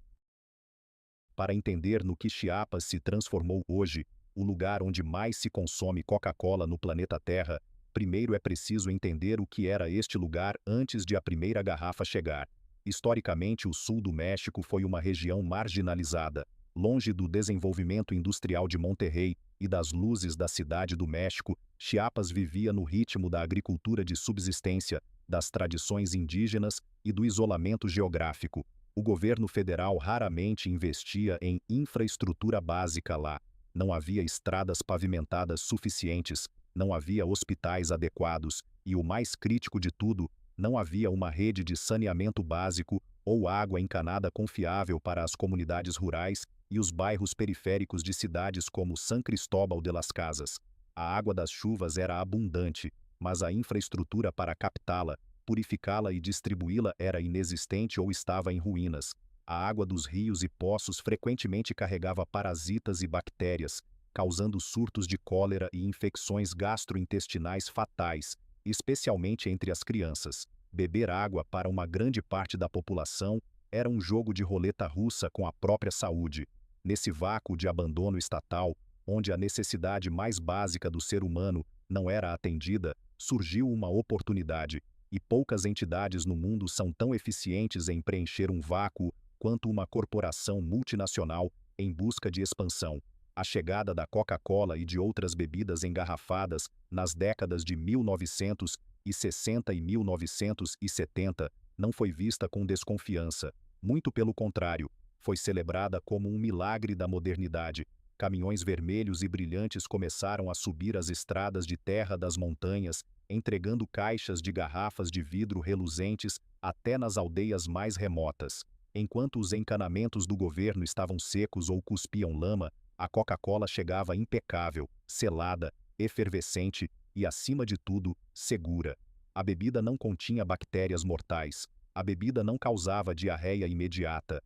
Para entender no que Chiapas se transformou hoje, o lugar onde mais se consome Coca-Cola no planeta Terra, primeiro é preciso entender o que era este lugar antes de a primeira garrafa chegar. Historicamente, o sul do México foi uma região marginalizada, longe do desenvolvimento industrial de Monterrey e das luzes da Cidade do México. Chiapas vivia no ritmo da agricultura de subsistência, das tradições indígenas e do isolamento geográfico. O governo federal raramente investia em infraestrutura básica lá. Não havia estradas pavimentadas suficientes, não havia hospitais adequados e, o mais crítico de tudo, não havia uma rede de saneamento básico ou água encanada confiável para as comunidades rurais e os bairros periféricos de cidades como San Cristóbal de las Casas. A água das chuvas era abundante, mas a infraestrutura para captá-la, purificá-la e distribuí-la era inexistente ou estava em ruínas. A água dos rios e poços frequentemente carregava parasitas e bactérias, causando surtos de cólera e infecções gastrointestinais fatais, especialmente entre as crianças. Beber água para uma grande parte da população era um jogo de roleta russa com a própria saúde. Nesse vácuo de abandono estatal, onde a necessidade mais básica do ser humano não era atendida, surgiu uma oportunidade, e poucas entidades no mundo são tão eficientes em preencher um vácuo quanto uma corporação multinacional em busca de expansão. A chegada da Coca-Cola e de outras bebidas engarrafadas nas décadas de 1960 e 1970 não foi vista com desconfiança. Muito pelo contrário, foi celebrada como um milagre da modernidade. Caminhões vermelhos e brilhantes começaram a subir as estradas de terra das montanhas, entregando caixas de garrafas de vidro reluzentes até nas aldeias mais remotas. Enquanto os encanamentos do governo estavam secos ou cuspiam lama, a Coca-Cola chegava impecável, selada, efervescente e, acima de tudo, segura. A bebida não continha bactérias mortais. A bebida não causava diarreia imediata.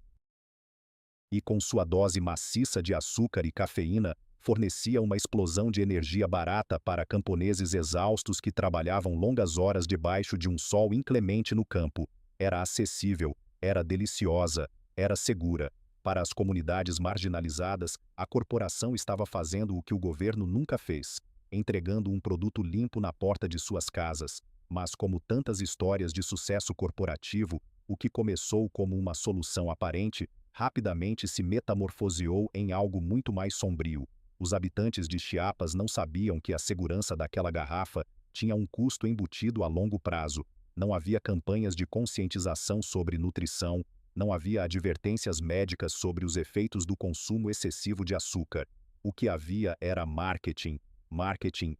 E com sua dose maciça de açúcar e cafeína, fornecia uma explosão de energia barata para camponeses exaustos que trabalhavam longas horas debaixo de um sol inclemente no campo. Era acessível, era deliciosa, era segura. Para as comunidades marginalizadas, a corporação estava fazendo o que o governo nunca fez, entregando um produto limpo na porta de suas casas. Mas, como tantas histórias de sucesso corporativo, o que começou como uma solução aparente, rapidamente se metamorfoseou em algo muito mais sombrio. Os habitantes de Chiapas não sabiam que a segurança daquela garrafa tinha um custo embutido a longo prazo. Não havia campanhas de conscientização sobre nutrição, não havia advertências médicas sobre os efeitos do consumo excessivo de açúcar. O que havia era marketing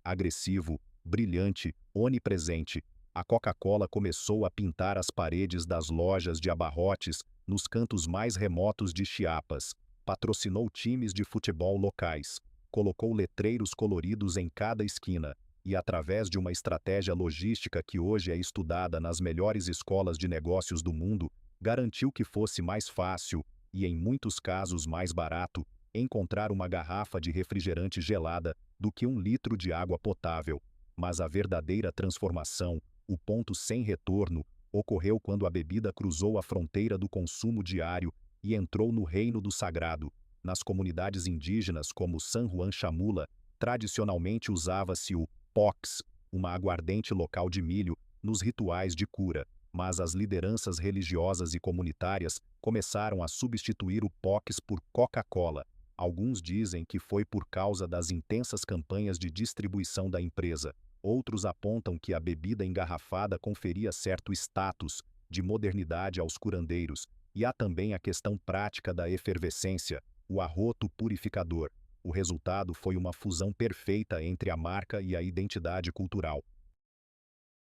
agressivo, brilhante, onipresente. A Coca-Cola começou a pintar as paredes das lojas de abarrotes nos cantos mais remotos de Chiapas, patrocinou times de futebol locais, colocou letreiros coloridos em cada esquina e, através de uma estratégia logística que hoje é estudada nas melhores escolas de negócios do mundo, garantiu que fosse mais fácil, e em muitos casos mais barato, encontrar uma garrafa de refrigerante gelada do que 1 litro de água potável. Mas a verdadeira transformação, o ponto sem retorno, ocorreu quando a bebida cruzou a fronteira do consumo diário e entrou no reino do sagrado. Nas comunidades indígenas como San Juan Chamula, tradicionalmente usava-se o pox, uma aguardente local de milho, nos rituais de cura, mas as lideranças religiosas e comunitárias começaram a substituir o pox por Coca-Cola. Alguns dizem que foi por causa das intensas campanhas de distribuição da empresa. Outros apontam que a bebida engarrafada conferia certo status de modernidade aos curandeiros, e há também a questão prática da efervescência, o arroto purificador. O resultado foi uma fusão perfeita entre a marca e a identidade cultural.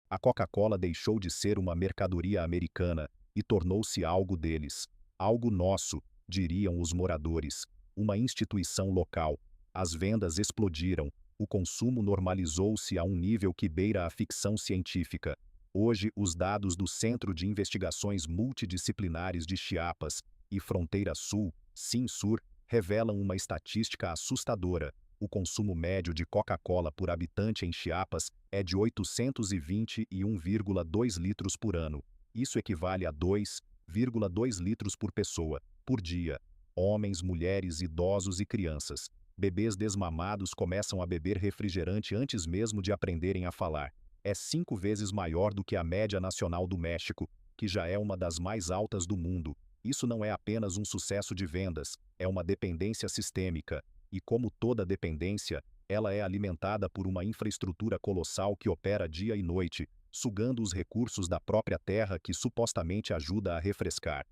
A Coca-Cola deixou de ser uma mercadoria americana e tornou-se algo deles. Algo nosso, diriam os moradores. Uma instituição local. As vendas explodiram. O consumo normalizou-se a um nível que beira a ficção científica. Hoje, os dados do Centro de Investigações Multidisciplinares de Chiapas e Fronteira Sul, CINSUR, revelam uma estatística assustadora. O consumo médio de Coca-Cola por habitante em Chiapas é de 821,2 litros por ano. Isso equivale a 2,2 litros por pessoa, por dia. Homens, mulheres, idosos e crianças. Bebês desmamados começam a beber refrigerante antes mesmo de aprenderem a falar. É 5 vezes maior do que a média nacional do México, que já é uma das mais altas do mundo. Isso não é apenas um sucesso de vendas, é uma dependência sistêmica. E como toda dependência, ela é alimentada por uma infraestrutura colossal que opera dia e noite, sugando os recursos da própria terra que supostamente ajuda a refrescar.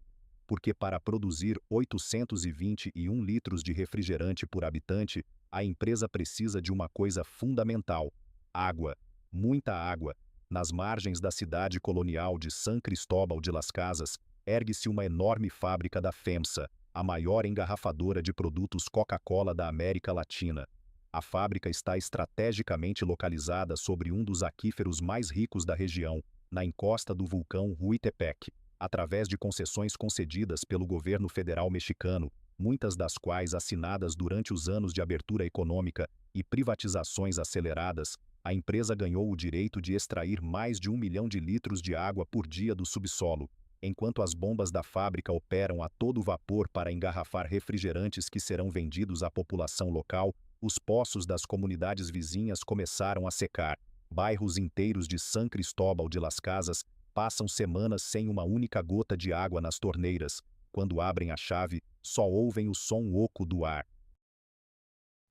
Porque para produzir 821 litros de refrigerante por habitante, a empresa precisa de uma coisa fundamental: água. Muita água. Nas margens da cidade colonial de San Cristóbal de las Casas, ergue-se uma enorme fábrica da FEMSA, a maior engarrafadora de produtos Coca-Cola da América Latina. A fábrica está estrategicamente localizada sobre um dos aquíferos mais ricos da região, na encosta do vulcão Huitepec, através de concessões concedidas pelo governo federal mexicano, muitas das quais assinadas durante os anos de abertura econômica e privatizações aceleradas. A empresa ganhou o direito de extrair mais de 1 milhão de litros de água por dia do subsolo, enquanto as bombas da fábrica operam a todo vapor para engarrafar refrigerantes que serão vendidos à população local. Os poços das comunidades vizinhas começaram a secar. Bairros inteiros de San Cristóbal de las Casas passam semanas sem uma única gota de água nas torneiras. Quando abrem a chave, só ouvem o som oco do ar.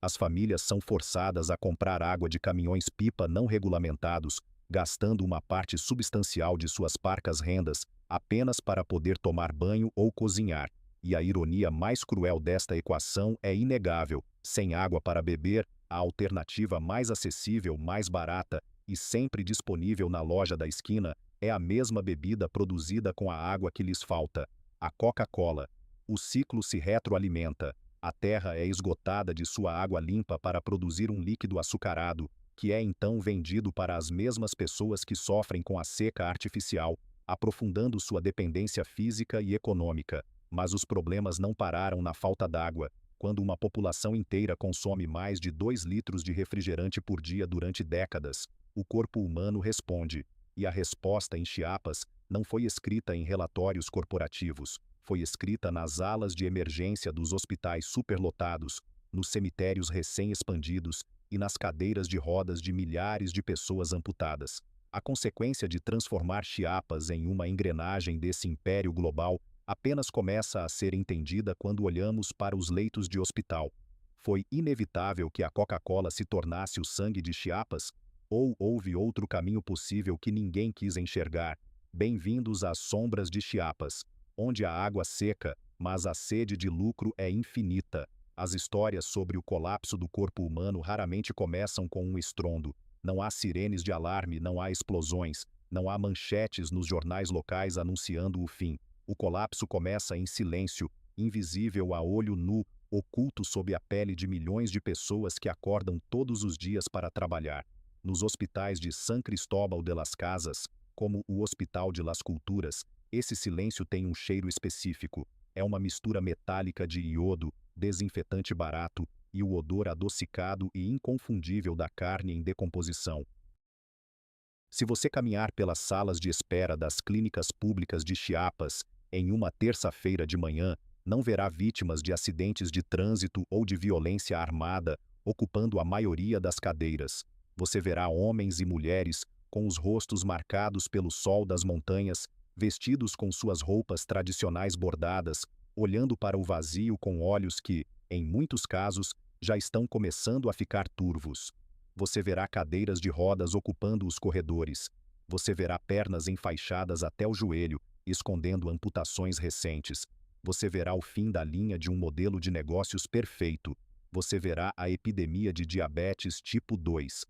As famílias são forçadas a comprar água de caminhões-pipa não regulamentados, gastando uma parte substancial de suas parcas rendas apenas para poder tomar banho ou cozinhar. E a ironia mais cruel desta equação é inegável: sem água para beber, a alternativa mais acessível, mais barata e sempre disponível na loja da esquina é a mesma bebida produzida com a água que lhes falta: a Coca-Cola. O ciclo se retroalimenta. A terra é esgotada de sua água limpa para produzir um líquido açucarado, que é então vendido para as mesmas pessoas que sofrem com a seca artificial, aprofundando sua dependência física e econômica. Mas os problemas não pararam na falta d'água. Quando uma população inteira consome mais de 2 litros de refrigerante por dia durante décadas, o corpo humano responde. E a resposta em Chiapas não foi escrita em relatórios corporativos. Foi escrita nas alas de emergência dos hospitais superlotados, nos cemitérios recém-expandidos e nas cadeiras de rodas de milhares de pessoas amputadas. A consequência de transformar Chiapas em uma engrenagem desse império global apenas começa a ser entendida quando olhamos para os leitos de hospital. Foi inevitável que a Coca-Cola se tornasse o sangue de Chiapas? Ou houve outro caminho possível que ninguém quis enxergar? Bem-vindos às sombras de Chiapas, onde a água seca, mas a sede de lucro é infinita. As histórias sobre o colapso do corpo humano raramente começam com um estrondo. Não há sirenes de alarme, não há explosões. Não há manchetes nos jornais locais anunciando o fim. O colapso começa em silêncio, invisível a olho nu, oculto sob a pele de milhões de pessoas que acordam todos os dias para trabalhar. Nos hospitais de San Cristóbal de las Casas, como o Hospital de Las Culturas, esse silêncio tem um cheiro específico. É uma mistura metálica de iodo, desinfetante barato e o odor adocicado e inconfundível da carne em decomposição. Se você caminhar pelas salas de espera das clínicas públicas de Chiapas, em uma terça-feira de manhã, não verá vítimas de acidentes de trânsito ou de violência armada ocupando a maioria das cadeiras. Você verá homens e mulheres com os rostos marcados pelo sol das montanhas, vestidos com suas roupas tradicionais bordadas, olhando para o vazio com olhos que, em muitos casos, já estão começando a ficar turvos. Você verá cadeiras de rodas ocupando os corredores. Você verá pernas enfaixadas até o joelho, escondendo amputações recentes. Você verá o fim da linha de um modelo de negócios perfeito. Você verá a epidemia de diabetes tipo 2.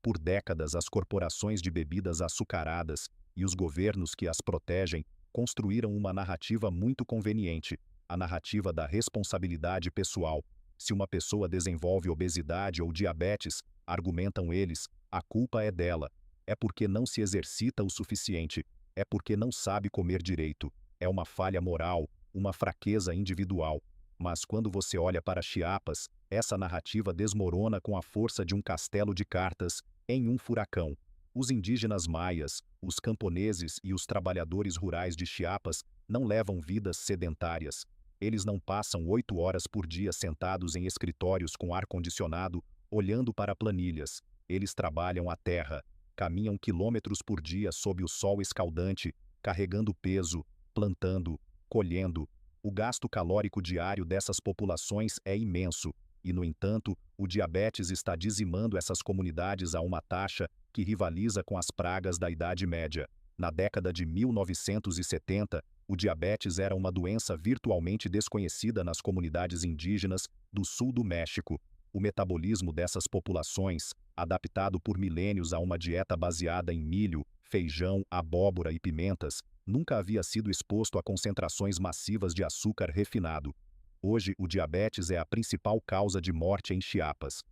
Por décadas, as corporações de bebidas açucaradas e os governos que as protegem construíram uma narrativa muito conveniente, a narrativa da responsabilidade pessoal. Se uma pessoa desenvolve obesidade ou diabetes, argumentam eles, a culpa é dela. É porque não se exercita o suficiente. É porque não sabe comer direito. É uma falha moral, uma fraqueza individual. Mas quando você olha para Chiapas, essa narrativa desmorona com a força de um castelo de cartas em um furacão. Os indígenas maias, os camponeses e os trabalhadores rurais de Chiapas não levam vidas sedentárias. Eles não passam 8 horas por dia sentados em escritórios com ar-condicionado, olhando para planilhas. Eles trabalham a terra, caminham quilômetros por dia sob o sol escaldante, carregando peso, plantando, colhendo. O gasto calórico diário dessas populações é imenso, e, no entanto, o diabetes está dizimando essas comunidades a uma taxa que rivaliza com as pragas da Idade Média. Na década de 1970, o diabetes era uma doença virtualmente desconhecida nas comunidades indígenas do sul do México. O metabolismo dessas populações, adaptado por milênios a uma dieta baseada em milho, feijão, abóbora e pimentas, nunca havia sido exposto a concentrações massivas de açúcar refinado. Hoje, o diabetes é a principal causa de morte em Chiapas.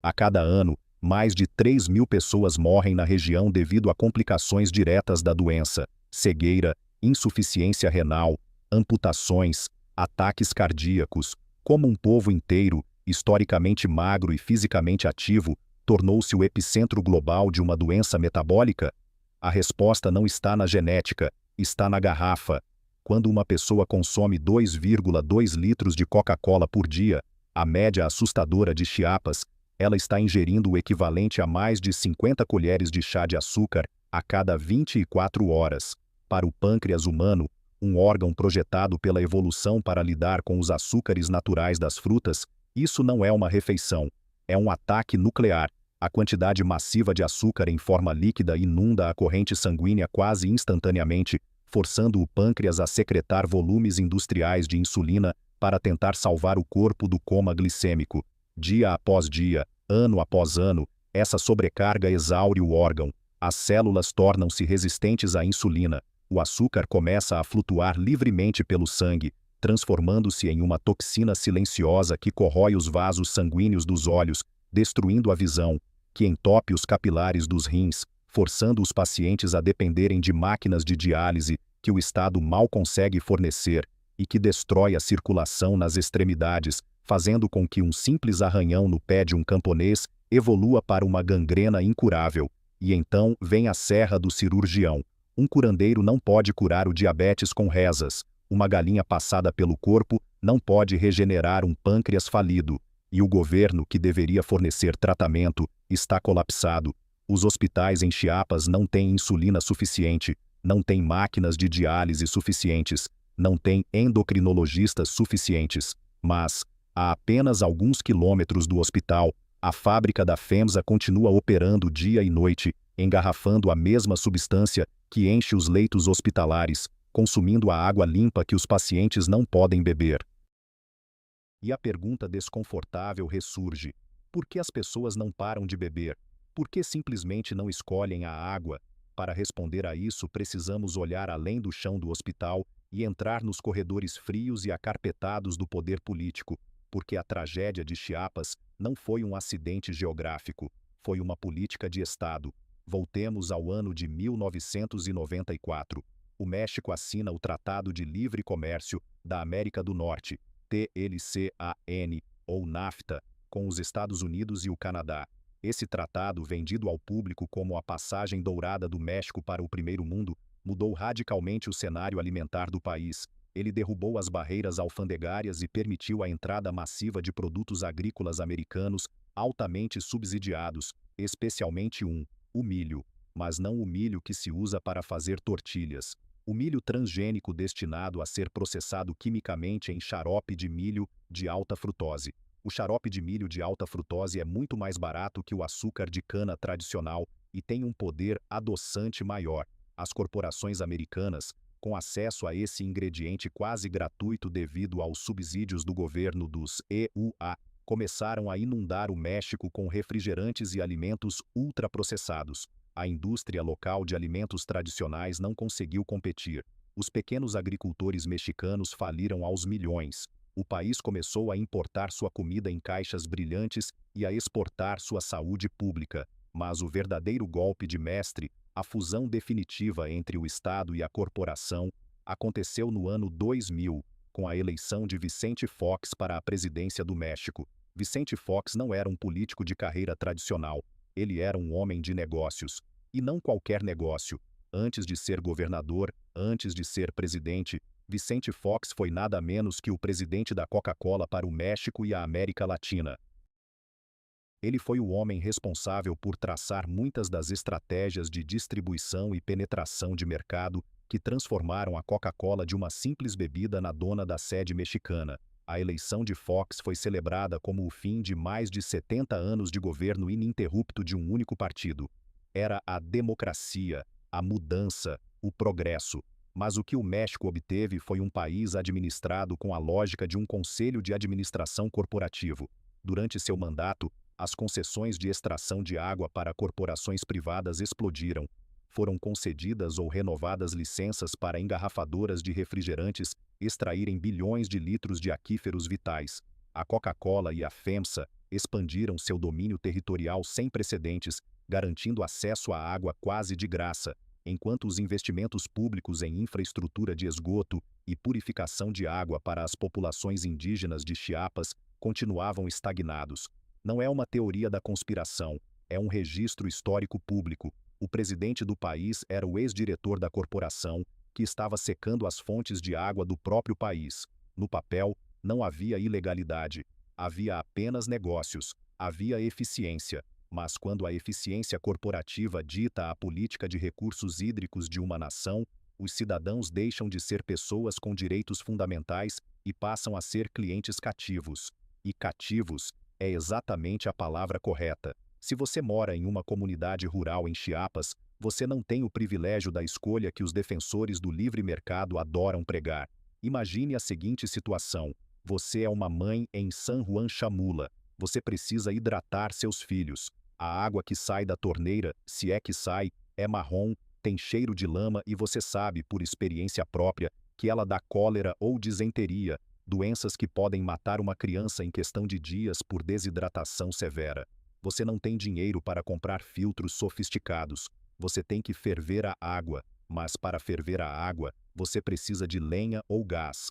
A cada ano, mais de 3.000 pessoas morrem na região devido a complicações diretas da doença: cegueira, insuficiência renal, amputações, ataques cardíacos. Como um povo inteiro, historicamente magro e fisicamente ativo, tornou-se o epicentro global de uma doença metabólica? A resposta não está na genética, está na garrafa. Quando uma pessoa consome 2,2 litros de Coca-Cola por dia, a média assustadora de Chiapas, ela está ingerindo o equivalente a mais de 50 colheres de chá de açúcar a cada 24 horas. Para o pâncreas humano, um órgão projetado pela evolução para lidar com os açúcares naturais das frutas, isso não é uma refeição, é um ataque nuclear. A quantidade massiva de açúcar em forma líquida inunda a corrente sanguínea quase instantaneamente, forçando o pâncreas a secretar volumes industriais de insulina para tentar salvar o corpo do coma glicêmico. Dia após dia, ano após ano, essa sobrecarga exaure o órgão. As células tornam-se resistentes à insulina. O açúcar começa a flutuar livremente pelo sangue, transformando-se em uma toxina silenciosa que corrói os vasos sanguíneos dos olhos, destruindo a visão, que entope os capilares dos rins, forçando os pacientes a dependerem de máquinas de diálise que o Estado mal consegue fornecer e que destrói a circulação nas extremidades, fazendo com que um simples arranhão no pé de um camponês evolua para uma gangrena incurável. E então vem a serra do cirurgião. Um curandeiro não pode curar o diabetes com rezas. Uma galinha passada pelo corpo não pode regenerar um pâncreas falido. E o governo, que deveria fornecer tratamento, está colapsado. Os hospitais em Chiapas não têm insulina suficiente, não têm máquinas de diálise suficientes, não têm endocrinologistas suficientes. Mas, a apenas alguns quilômetros do hospital, a fábrica da FEMSA continua operando dia e noite, engarrafando a mesma substância que enche os leitos hospitalares, consumindo a água limpa que os pacientes não podem beber. E a pergunta desconfortável ressurge: por que as pessoas não param de beber? Por que simplesmente não escolhem a água? para responder a isso, precisamos olhar além do chão do hospital e entrar nos corredores frios e acarpetados do poder político, porque a tragédia de Chiapas não foi um acidente geográfico, foi uma política de Estado. Voltemos ao ano de 1994. O México assina o Tratado de Livre Comércio da América do Norte, TLCAN, ou NAFTA, com os Estados Unidos e o Canadá. Esse tratado, vendido ao público como a passagem dourada do México para o primeiro mundo, mudou radicalmente o cenário alimentar do país. Ele derrubou as barreiras alfandegárias e permitiu a entrada massiva de produtos agrícolas americanos altamente subsidiados, especialmente o milho, mas não o milho que se usa para fazer tortilhas. O milho transgênico destinado a ser processado quimicamente em xarope de milho de alta frutose. O xarope de milho de alta frutose é muito mais barato que o açúcar de cana tradicional e tem um poder adoçante maior. As corporações americanas, com acesso a esse ingrediente quase gratuito devido aos subsídios do governo dos EUA, começaram a inundar o México com refrigerantes e alimentos ultraprocessados. A indústria local de alimentos tradicionais não conseguiu competir. Os pequenos agricultores mexicanos faliram aos milhões. O país começou a importar sua comida em caixas brilhantes e a exportar sua saúde pública. Mas o verdadeiro golpe de mestre, a fusão definitiva entre o Estado e a corporação, aconteceu no ano 2000, com a eleição de Vicente Fox para a presidência do México. Vicente Fox não era um político de carreira tradicional, ele era um homem de negócios. E não qualquer negócio. Antes de ser governador, antes de ser presidente, Vicente Fox foi nada menos que o presidente da Coca-Cola para o México e a América Latina. Ele foi o homem responsável por traçar muitas das estratégias de distribuição e penetração de mercado que transformaram a Coca-Cola de uma simples bebida na dona da sede mexicana. A eleição de Fox foi celebrada como o fim de mais de 70 anos de governo ininterrupto de um único partido. Era a democracia, a mudança, o progresso. Mas o que o México obteve foi um país administrado com a lógica de um conselho de administração corporativo. Durante seu mandato, as concessões de extração de água para corporações privadas explodiram. Foram concedidas ou renovadas licenças para engarrafadoras de refrigerantes extraírem bilhões de litros de aquíferos vitais. A Coca-Cola e a FEMSA expandiram seu domínio territorial sem precedentes, garantindo acesso à água quase de graça, enquanto os investimentos públicos em infraestrutura de esgoto e purificação de água para as populações indígenas de Chiapas continuavam estagnados. Não é uma teoria da conspiração, é um registro histórico público. O presidente do país era o ex-diretor da corporação, que estava secando as fontes de água do próprio país. No papel, não havia ilegalidade, havia apenas negócios, havia eficiência. Mas quando a eficiência corporativa dita a política de recursos hídricos de uma nação, os cidadãos deixam de ser pessoas com direitos fundamentais e passam a ser clientes cativos. E cativos é exatamente a palavra correta. Se você mora em uma comunidade rural em Chiapas, você não tem o privilégio da escolha que os defensores do livre mercado adoram pregar. Imagine a seguinte situação: você é uma mãe em San Juan Chamula. Você precisa hidratar seus filhos. A água que sai da torneira, se é que sai, é marrom, tem cheiro de lama e você sabe, por experiência própria, que ela dá cólera ou disenteria, doenças que podem matar uma criança em questão de dias por desidratação severa. Você não tem dinheiro para comprar filtros sofisticados. Você tem que ferver a água, mas para ferver a água, você precisa de lenha ou gás.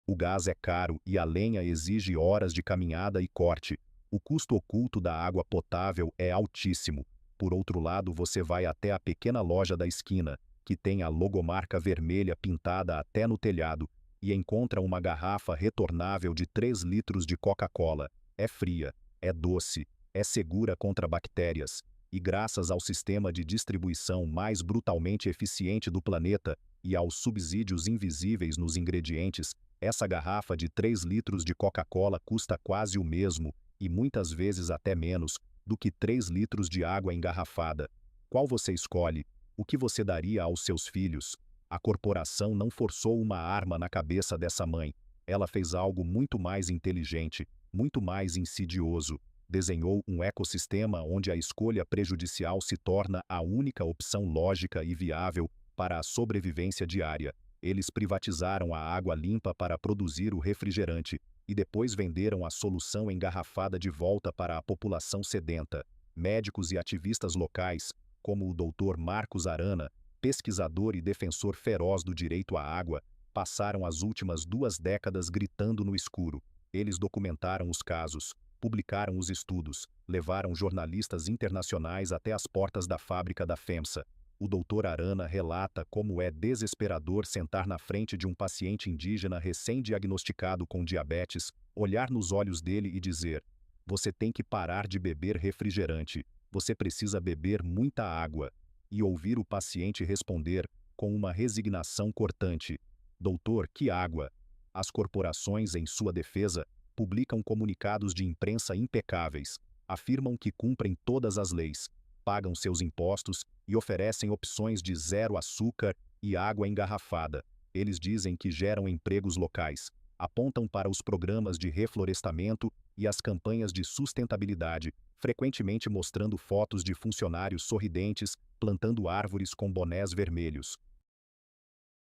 O gás é caro e a lenha exige horas de caminhada e corte. O custo oculto da água potável é altíssimo. Por outro lado, você vai até a pequena loja da esquina, que tem a logomarca vermelha pintada até no telhado, e encontra uma garrafa retornável de 3 litros de Coca-Cola. É fria, é doce, é segura contra bactérias, e graças ao sistema de distribuição mais brutalmente eficiente do planeta e aos subsídios invisíveis nos ingredientes, essa garrafa de 3 litros de Coca-Cola custa quase o mesmo, e muitas vezes até menos, do que 3 litros de água engarrafada. Qual você escolhe? O que você daria aos seus filhos? A corporação não forçou uma arma na cabeça dessa mãe. Ela fez algo muito mais inteligente, muito mais insidioso. desenhou um ecossistema onde a escolha prejudicial se torna a única opção lógica e viável para a sobrevivência diária. Eles privatizaram a água limpa para produzir o refrigerante e depois venderam a solução engarrafada de volta para a população sedenta. Médicos e ativistas locais, como o Dr. Marcos Arana, pesquisador e defensor feroz do direito à água, passaram as últimas 2 décadas gritando no escuro. Eles documentaram os casos, publicaram os estudos, levaram jornalistas internacionais até as portas da fábrica da FEMSA. O Dr. Arana relata como é desesperador sentar na frente de um paciente indígena recém-diagnosticado com diabetes, olhar nos olhos dele e dizer: "Você tem que parar de beber refrigerante, você precisa beber muita água", e ouvir o paciente responder, com uma resignação cortante: "Doutor, que água?". As corporações, em sua defesa, publicam comunicados de imprensa impecáveis, afirmam que cumprem todas as leis, pagam seus impostos e oferecem opções de zero açúcar e água engarrafada. Eles dizem que geram empregos locais, apontam para os programas de reflorestamento e as campanhas de sustentabilidade, frequentemente mostrando fotos de funcionários sorridentes plantando árvores com bonés vermelhos.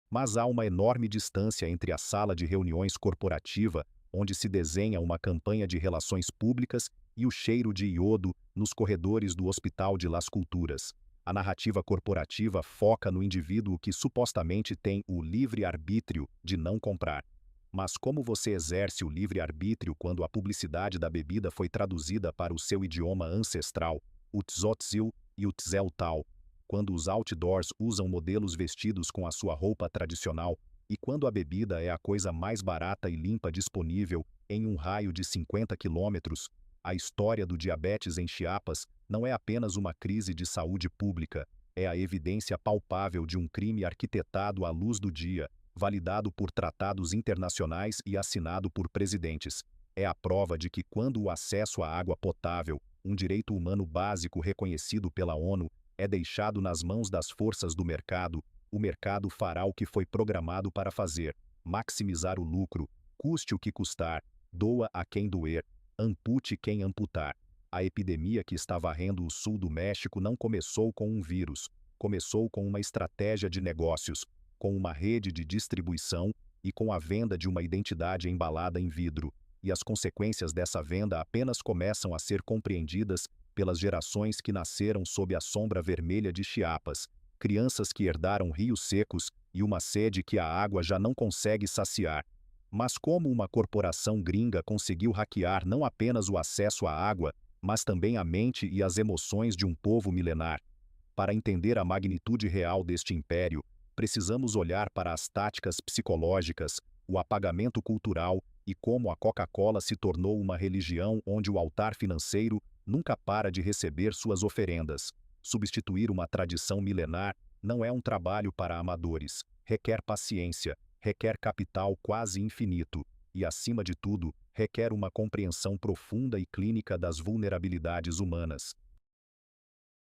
Mas há uma enorme distância entre a sala de reuniões corporativa, onde se desenha uma campanha de relações públicas, e o cheiro de iodo nos corredores do Hospital de Las Culturas. A narrativa corporativa foca no indivíduo que supostamente tem o livre-arbítrio de não comprar. Mas como você exerce o livre-arbítrio quando a publicidade da bebida foi traduzida para o seu idioma ancestral, o Tzotzil e o Tzeltal? Quando os outdoors usam modelos vestidos com a sua roupa tradicional, e quando a bebida é a coisa mais barata e limpa disponível em um raio de 50 quilômetros, a história do diabetes em Chiapas não é apenas uma crise de saúde pública, é a evidência palpável de um crime arquitetado à luz do dia, validado por tratados internacionais e assinado por presidentes. É a prova de que quando o acesso à água potável, um direito humano básico reconhecido pela ONU, é deixado nas mãos das forças do mercado, o mercado fará o que foi programado para fazer: maximizar o lucro, custe o que custar, doa a quem doer, ampute quem amputar. A epidemia que está varrendo o sul do México não começou com um vírus, começou com uma estratégia de negócios, com uma rede de distribuição e com a venda de uma identidade embalada em vidro. E as consequências dessa venda apenas começam a ser compreendidas pelas gerações que nasceram sob a sombra vermelha de Chiapas, crianças que herdaram rios secos e uma sede que a água já não consegue saciar. Mas como uma corporação gringa conseguiu hackear não apenas o acesso à água, mas também a mente e as emoções de um povo milenar? Para entender a magnitude real deste império, precisamos olhar para as táticas psicológicas, o apagamento cultural e como a Coca-Cola se tornou uma religião onde o altar financeiro nunca para de receber suas oferendas. Substituir uma tradição milenar não é um trabalho para amadores, requer paciência, requer capital quase infinito e, acima de tudo, requer uma compreensão profunda e clínica das vulnerabilidades humanas.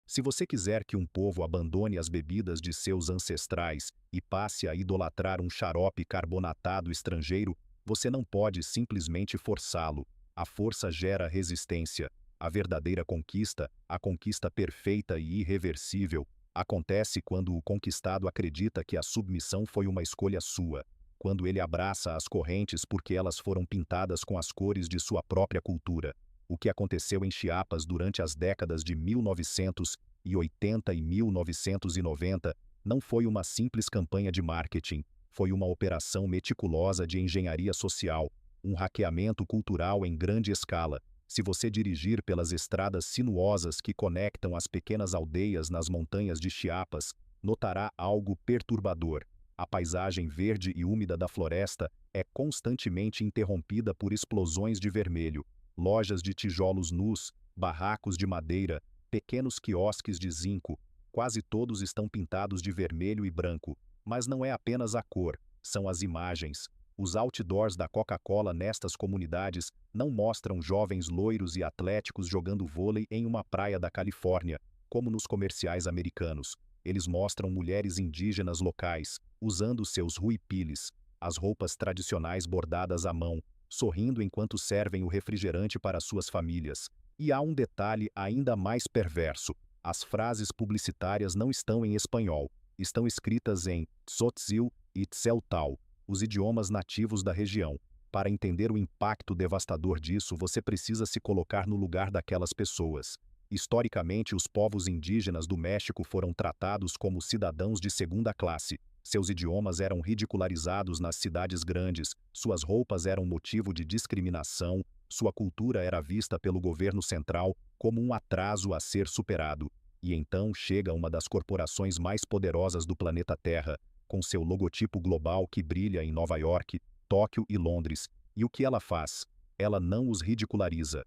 Se você quiser que um povo abandone as bebidas de seus ancestrais e passe a idolatrar um xarope carbonatado estrangeiro, você não pode simplesmente forçá-lo. A força gera resistência. A verdadeira conquista, a conquista perfeita e irreversível, acontece quando o conquistado acredita que a submissão foi uma escolha sua, quando ele abraça as correntes porque elas foram pintadas com as cores de sua própria cultura. O que aconteceu em Chiapas durante as décadas de 1980 e 1990 não foi uma simples campanha de marketing, foi uma operação meticulosa de engenharia social, um hackeamento cultural em grande escala. Se você dirigir pelas estradas sinuosas que conectam as pequenas aldeias nas montanhas de Chiapas, notará algo perturbador. A paisagem verde e úmida da floresta é constantemente interrompida por explosões de vermelho, lojas de tijolos nus, barracos de madeira, pequenos quiosques de zinco, quase todos estão pintados de vermelho e branco. Mas não é apenas a cor, são as imagens. Os outdoors da Coca-Cola nestas comunidades não mostram jovens loiros e atléticos jogando vôlei em uma praia da Califórnia, como nos comerciais americanos. Eles mostram mulheres indígenas locais, usando seus huipiles, as roupas tradicionais bordadas à mão, sorrindo enquanto servem o refrigerante para suas famílias. E há um detalhe ainda mais perverso: as frases publicitárias não estão em espanhol, estão escritas em Tzotzil e Tzeltal, os idiomas nativos da região. Para entender o impacto devastador disso, você precisa se colocar no lugar daquelas pessoas. Historicamente, os povos indígenas do México foram tratados como cidadãos de segunda classe. Seus idiomas eram ridicularizados nas cidades grandes, suas roupas eram motivo de discriminação, sua cultura era vista pelo governo central como um atraso a ser superado. E então chega uma das corporações mais poderosas do planeta Terra, com seu logotipo global que brilha em Nova York, Tóquio e Londres. E o que ela faz? Ela não os ridiculariza.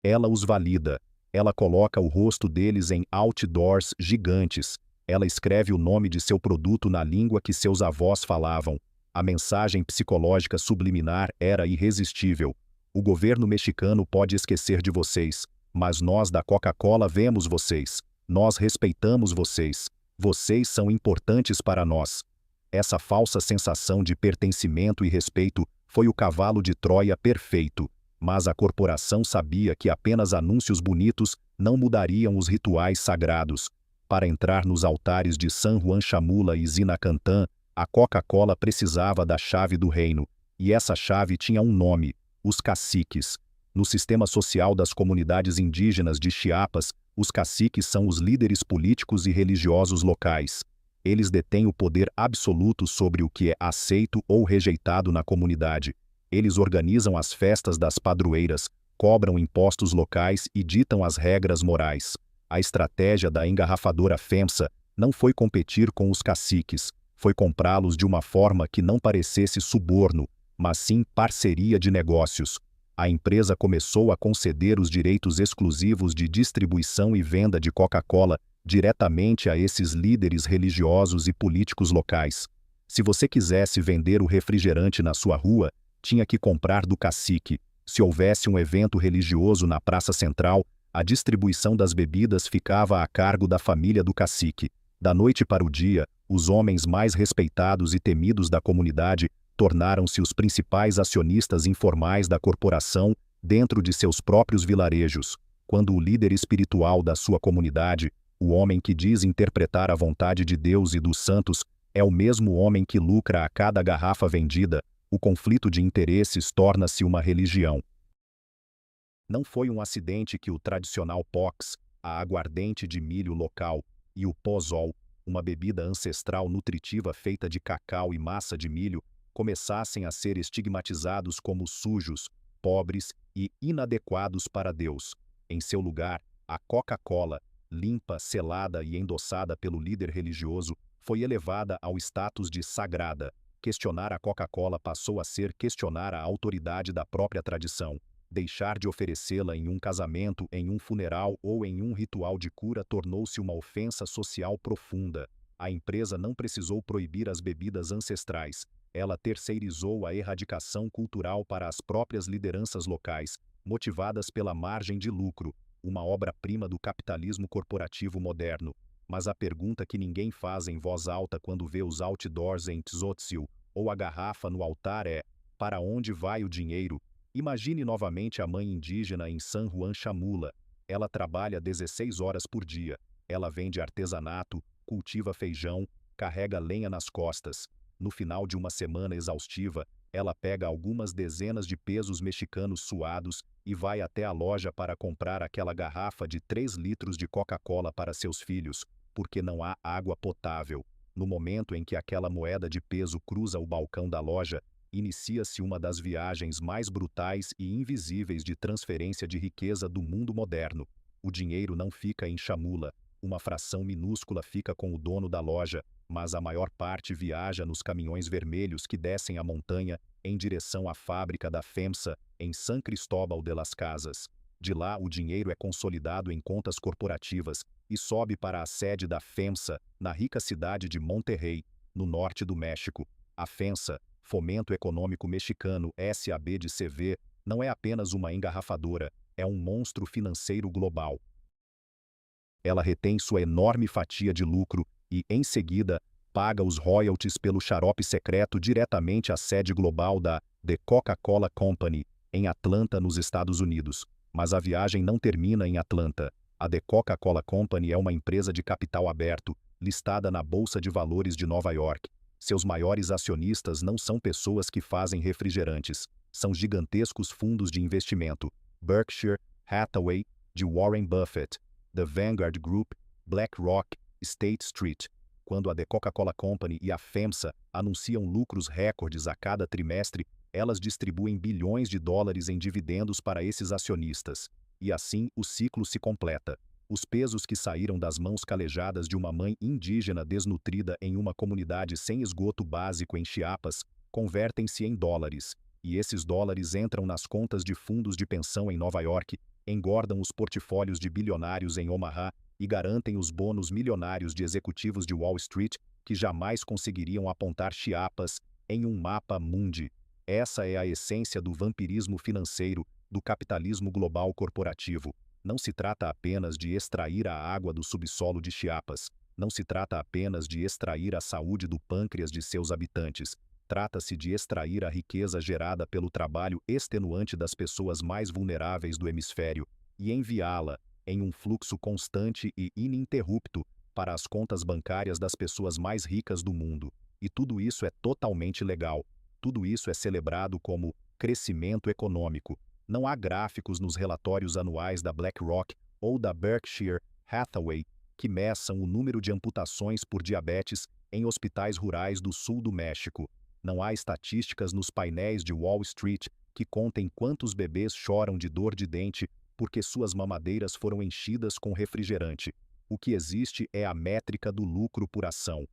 Ela os valida. Ela coloca o rosto deles em outdoors gigantes. Ela escreve o nome de seu produto na língua que seus avós falavam. A mensagem psicológica subliminar era irresistível. O governo mexicano pode esquecer de vocês, mas nós da Coca-Cola vemos vocês. Nós respeitamos vocês. Vocês são importantes para nós. Essa falsa sensação de pertencimento e respeito foi o cavalo de Troia perfeito. Mas a corporação sabia que apenas anúncios bonitos não mudariam os rituais sagrados. Para entrar nos altares de San Juan Chamula e Zinacantán, a Coca-Cola precisava da chave do reino. E essa chave tinha um nome: os caciques. No sistema social das comunidades indígenas de Chiapas, os caciques são os líderes políticos e religiosos locais. Eles detêm o poder absoluto sobre o que é aceito ou rejeitado na comunidade. Eles organizam as festas das padroeiras, cobram impostos locais e ditam as regras morais. A estratégia da engarrafadora FEMSA não foi competir com os caciques, foi comprá-los de uma forma que não parecesse suborno, mas sim parceria de negócios. A empresa começou a conceder os direitos exclusivos de distribuição e venda de Coca-Cola diretamente a esses líderes religiosos e políticos locais. Se você quisesse vender o refrigerante na sua rua, tinha que comprar do cacique. Se houvesse um evento religioso na praça central, a distribuição das bebidas ficava a cargo da família do cacique. Da noite para o dia, os homens mais respeitados e temidos da comunidade tornaram-se os principais acionistas informais da corporação dentro de seus próprios vilarejos. Quando o líder espiritual da sua comunidade, o homem que diz interpretar a vontade de Deus e dos santos, é o mesmo homem que lucra a cada garrafa vendida, o conflito de interesses torna-se uma religião. Não foi um acidente que o tradicional POX, a aguardente de milho local, e o pozol, uma bebida ancestral nutritiva feita de cacau e massa de milho, começassem a ser estigmatizados como sujos, pobres e inadequados para Deus. Em seu lugar, a Coca-Cola, limpa, selada e endossada pelo líder religioso, foi elevada ao status de sagrada. Questionar a Coca-Cola passou a ser questionar a autoridade da própria tradição. Deixar de oferecê-la em um casamento, em um funeral ou em um ritual de cura tornou-se uma ofensa social profunda. A empresa não precisou proibir as bebidas ancestrais. Ela terceirizou a erradicação cultural para as próprias lideranças locais, motivadas pela margem de lucro, uma obra-prima do capitalismo corporativo moderno. Mas a pergunta que ninguém faz em voz alta quando vê os outdoors em Tzotzil ou a garrafa no altar é: para onde vai o dinheiro? Imagine novamente a mãe indígena em San Juan Chamula. Ela trabalha 16 horas por dia. Ela vende artesanato, cultiva feijão, carrega lenha nas costas. No final de uma semana exaustiva, ela pega algumas dezenas de pesos mexicanos suados e vai até a loja para comprar aquela garrafa de 3 litros de Coca-Cola para seus filhos, porque não há água potável. No momento em que aquela moeda de peso cruza o balcão da loja, inicia-se uma das viagens mais brutais e invisíveis de transferência de riqueza do mundo moderno. O dinheiro não fica em Chamula, uma fração minúscula fica com o dono da loja, mas a maior parte viaja nos caminhões vermelhos que descem a montanha em direção à fábrica da FEMSA em San Cristóbal de las Casas. De lá, o dinheiro é consolidado em contas corporativas e sobe para a sede da FEMSA, na rica cidade de Monterrey, no norte do México. A FEMSA, Fomento Econômico Mexicano SAB de CV, não é apenas uma engarrafadora, é um monstro financeiro global. Ela retém sua enorme fatia de lucro e, em seguida, paga os royalties pelo xarope secreto diretamente à sede global da The Coca-Cola Company, em Atlanta, nos Estados Unidos. Mas a viagem não termina em Atlanta. A The Coca-Cola Company é uma empresa de capital aberto, listada na Bolsa de Valores de Nova York. Seus maiores acionistas não são pessoas que fazem refrigerantes, são gigantescos fundos de investimento. Berkshire Hathaway, de Warren Buffett, The Vanguard Group, BlackRock, State Street. Quando a The Coca-Cola Company e a FEMSA anunciam lucros recordes a cada trimestre, elas distribuem bilhões de dólares em dividendos para esses acionistas. E assim o ciclo se completa. Os pesos que saíram das mãos calejadas de uma mãe indígena desnutrida em uma comunidade sem esgoto básico em Chiapas convertem-se em dólares, e esses dólares entram nas contas de fundos de pensão em Nova York, engordam os portfólios de bilionários em Omaha e garantem os bônus milionários de executivos de Wall Street que jamais conseguiriam apontar Chiapas em um mapa mundi. Essa é a essência do vampirismo financeiro, do capitalismo global corporativo. Não se trata apenas de extrair a água do subsolo de Chiapas. Não se trata apenas de extrair a saúde do pâncreas de seus habitantes. Trata-se de extrair a riqueza gerada pelo trabalho extenuante das pessoas mais vulneráveis do hemisfério e enviá-la, em um fluxo constante e ininterrupto, para as contas bancárias das pessoas mais ricas do mundo. E tudo isso é totalmente legal. Tudo isso é celebrado como crescimento econômico. Não há gráficos nos relatórios anuais da BlackRock ou da Berkshire Hathaway que meçam o número de amputações por diabetes em hospitais rurais do sul do México. Não há estatísticas nos painéis de Wall Street que contem quantos bebês choram de dor de dente porque suas mamadeiras foram enchidas com refrigerante. O que existe é a métrica do lucro por ação.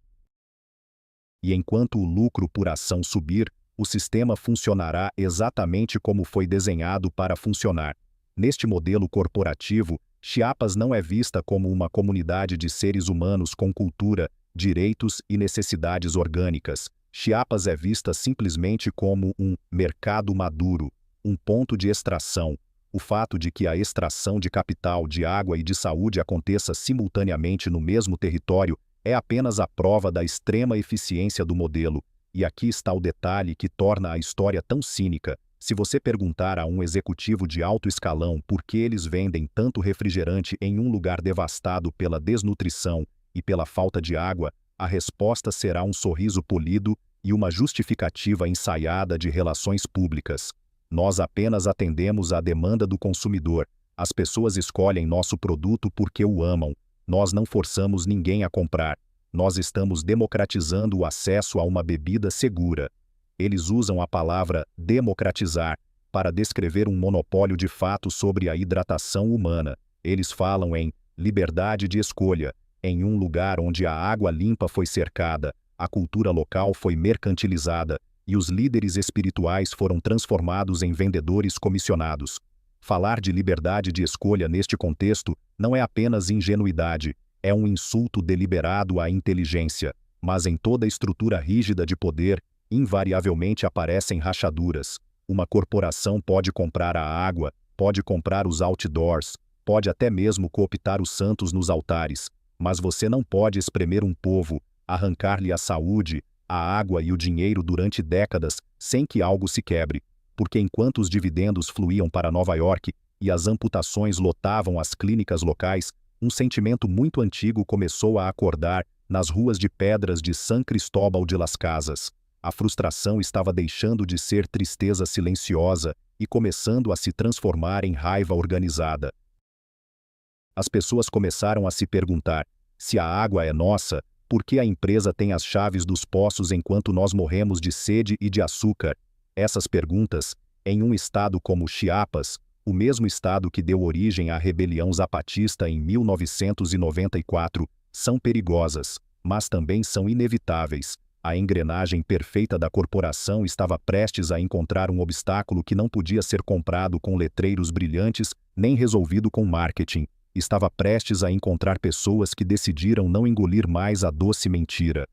E enquanto o lucro por ação subir, o sistema funcionará exatamente como foi desenhado para funcionar. Neste modelo corporativo, Chiapas não é vista como uma comunidade de seres humanos com cultura, direitos e necessidades orgânicas. Chiapas é vista simplesmente como um mercado maduro, um ponto de extração. O fato de que a extração de capital, de água e de saúde aconteça simultaneamente no mesmo território é apenas a prova da extrema eficiência do modelo. E aqui está o detalhe que torna a história tão cínica. Se você perguntar a um executivo de alto escalão por que eles vendem tanto refrigerante em um lugar devastado pela desnutrição e pela falta de água, a resposta será um sorriso polido e uma justificativa ensaiada de relações públicas. Nós apenas atendemos à demanda do consumidor. As pessoas escolhem nosso produto porque o amam. Nós não forçamos ninguém a comprar. Nós estamos democratizando o acesso a uma bebida segura. Eles usam a palavra democratizar para descrever um monopólio de fato sobre a hidratação humana. Eles falam em liberdade de escolha. Em um lugar onde a água limpa foi cercada, a cultura local foi mercantilizada e os líderes espirituais foram transformados em vendedores comissionados. Falar de liberdade de escolha neste contexto não é apenas ingenuidade, é um insulto deliberado à inteligência, mas em toda estrutura rígida de poder, invariavelmente aparecem rachaduras. Uma corporação pode comprar a água, pode comprar os outdoors, pode até mesmo cooptar os santos nos altares, mas você não pode espremer um povo, arrancar-lhe a saúde, a água e o dinheiro durante décadas sem que algo se quebre, porque enquanto os dividendos fluíam para Nova York e as amputações lotavam as clínicas locais, um sentimento muito antigo começou a acordar nas ruas de pedras de San Cristóbal de las Casas. A frustração estava deixando de ser tristeza silenciosa e começando a se transformar em raiva organizada. As pessoas começaram a se perguntar: se a água é nossa, por que a empresa tem as chaves dos poços enquanto nós morremos de sede e de açúcar? Essas perguntas, em um estado como Chiapas, o mesmo estado que deu origem à rebelião zapatista em 1994, são perigosas, mas também são inevitáveis. A engrenagem perfeita da corporação estava prestes a encontrar um obstáculo que não podia ser comprado com letreiros brilhantes nem resolvido com marketing. Estava prestes a encontrar pessoas que decidiram não engolir mais a doce mentira.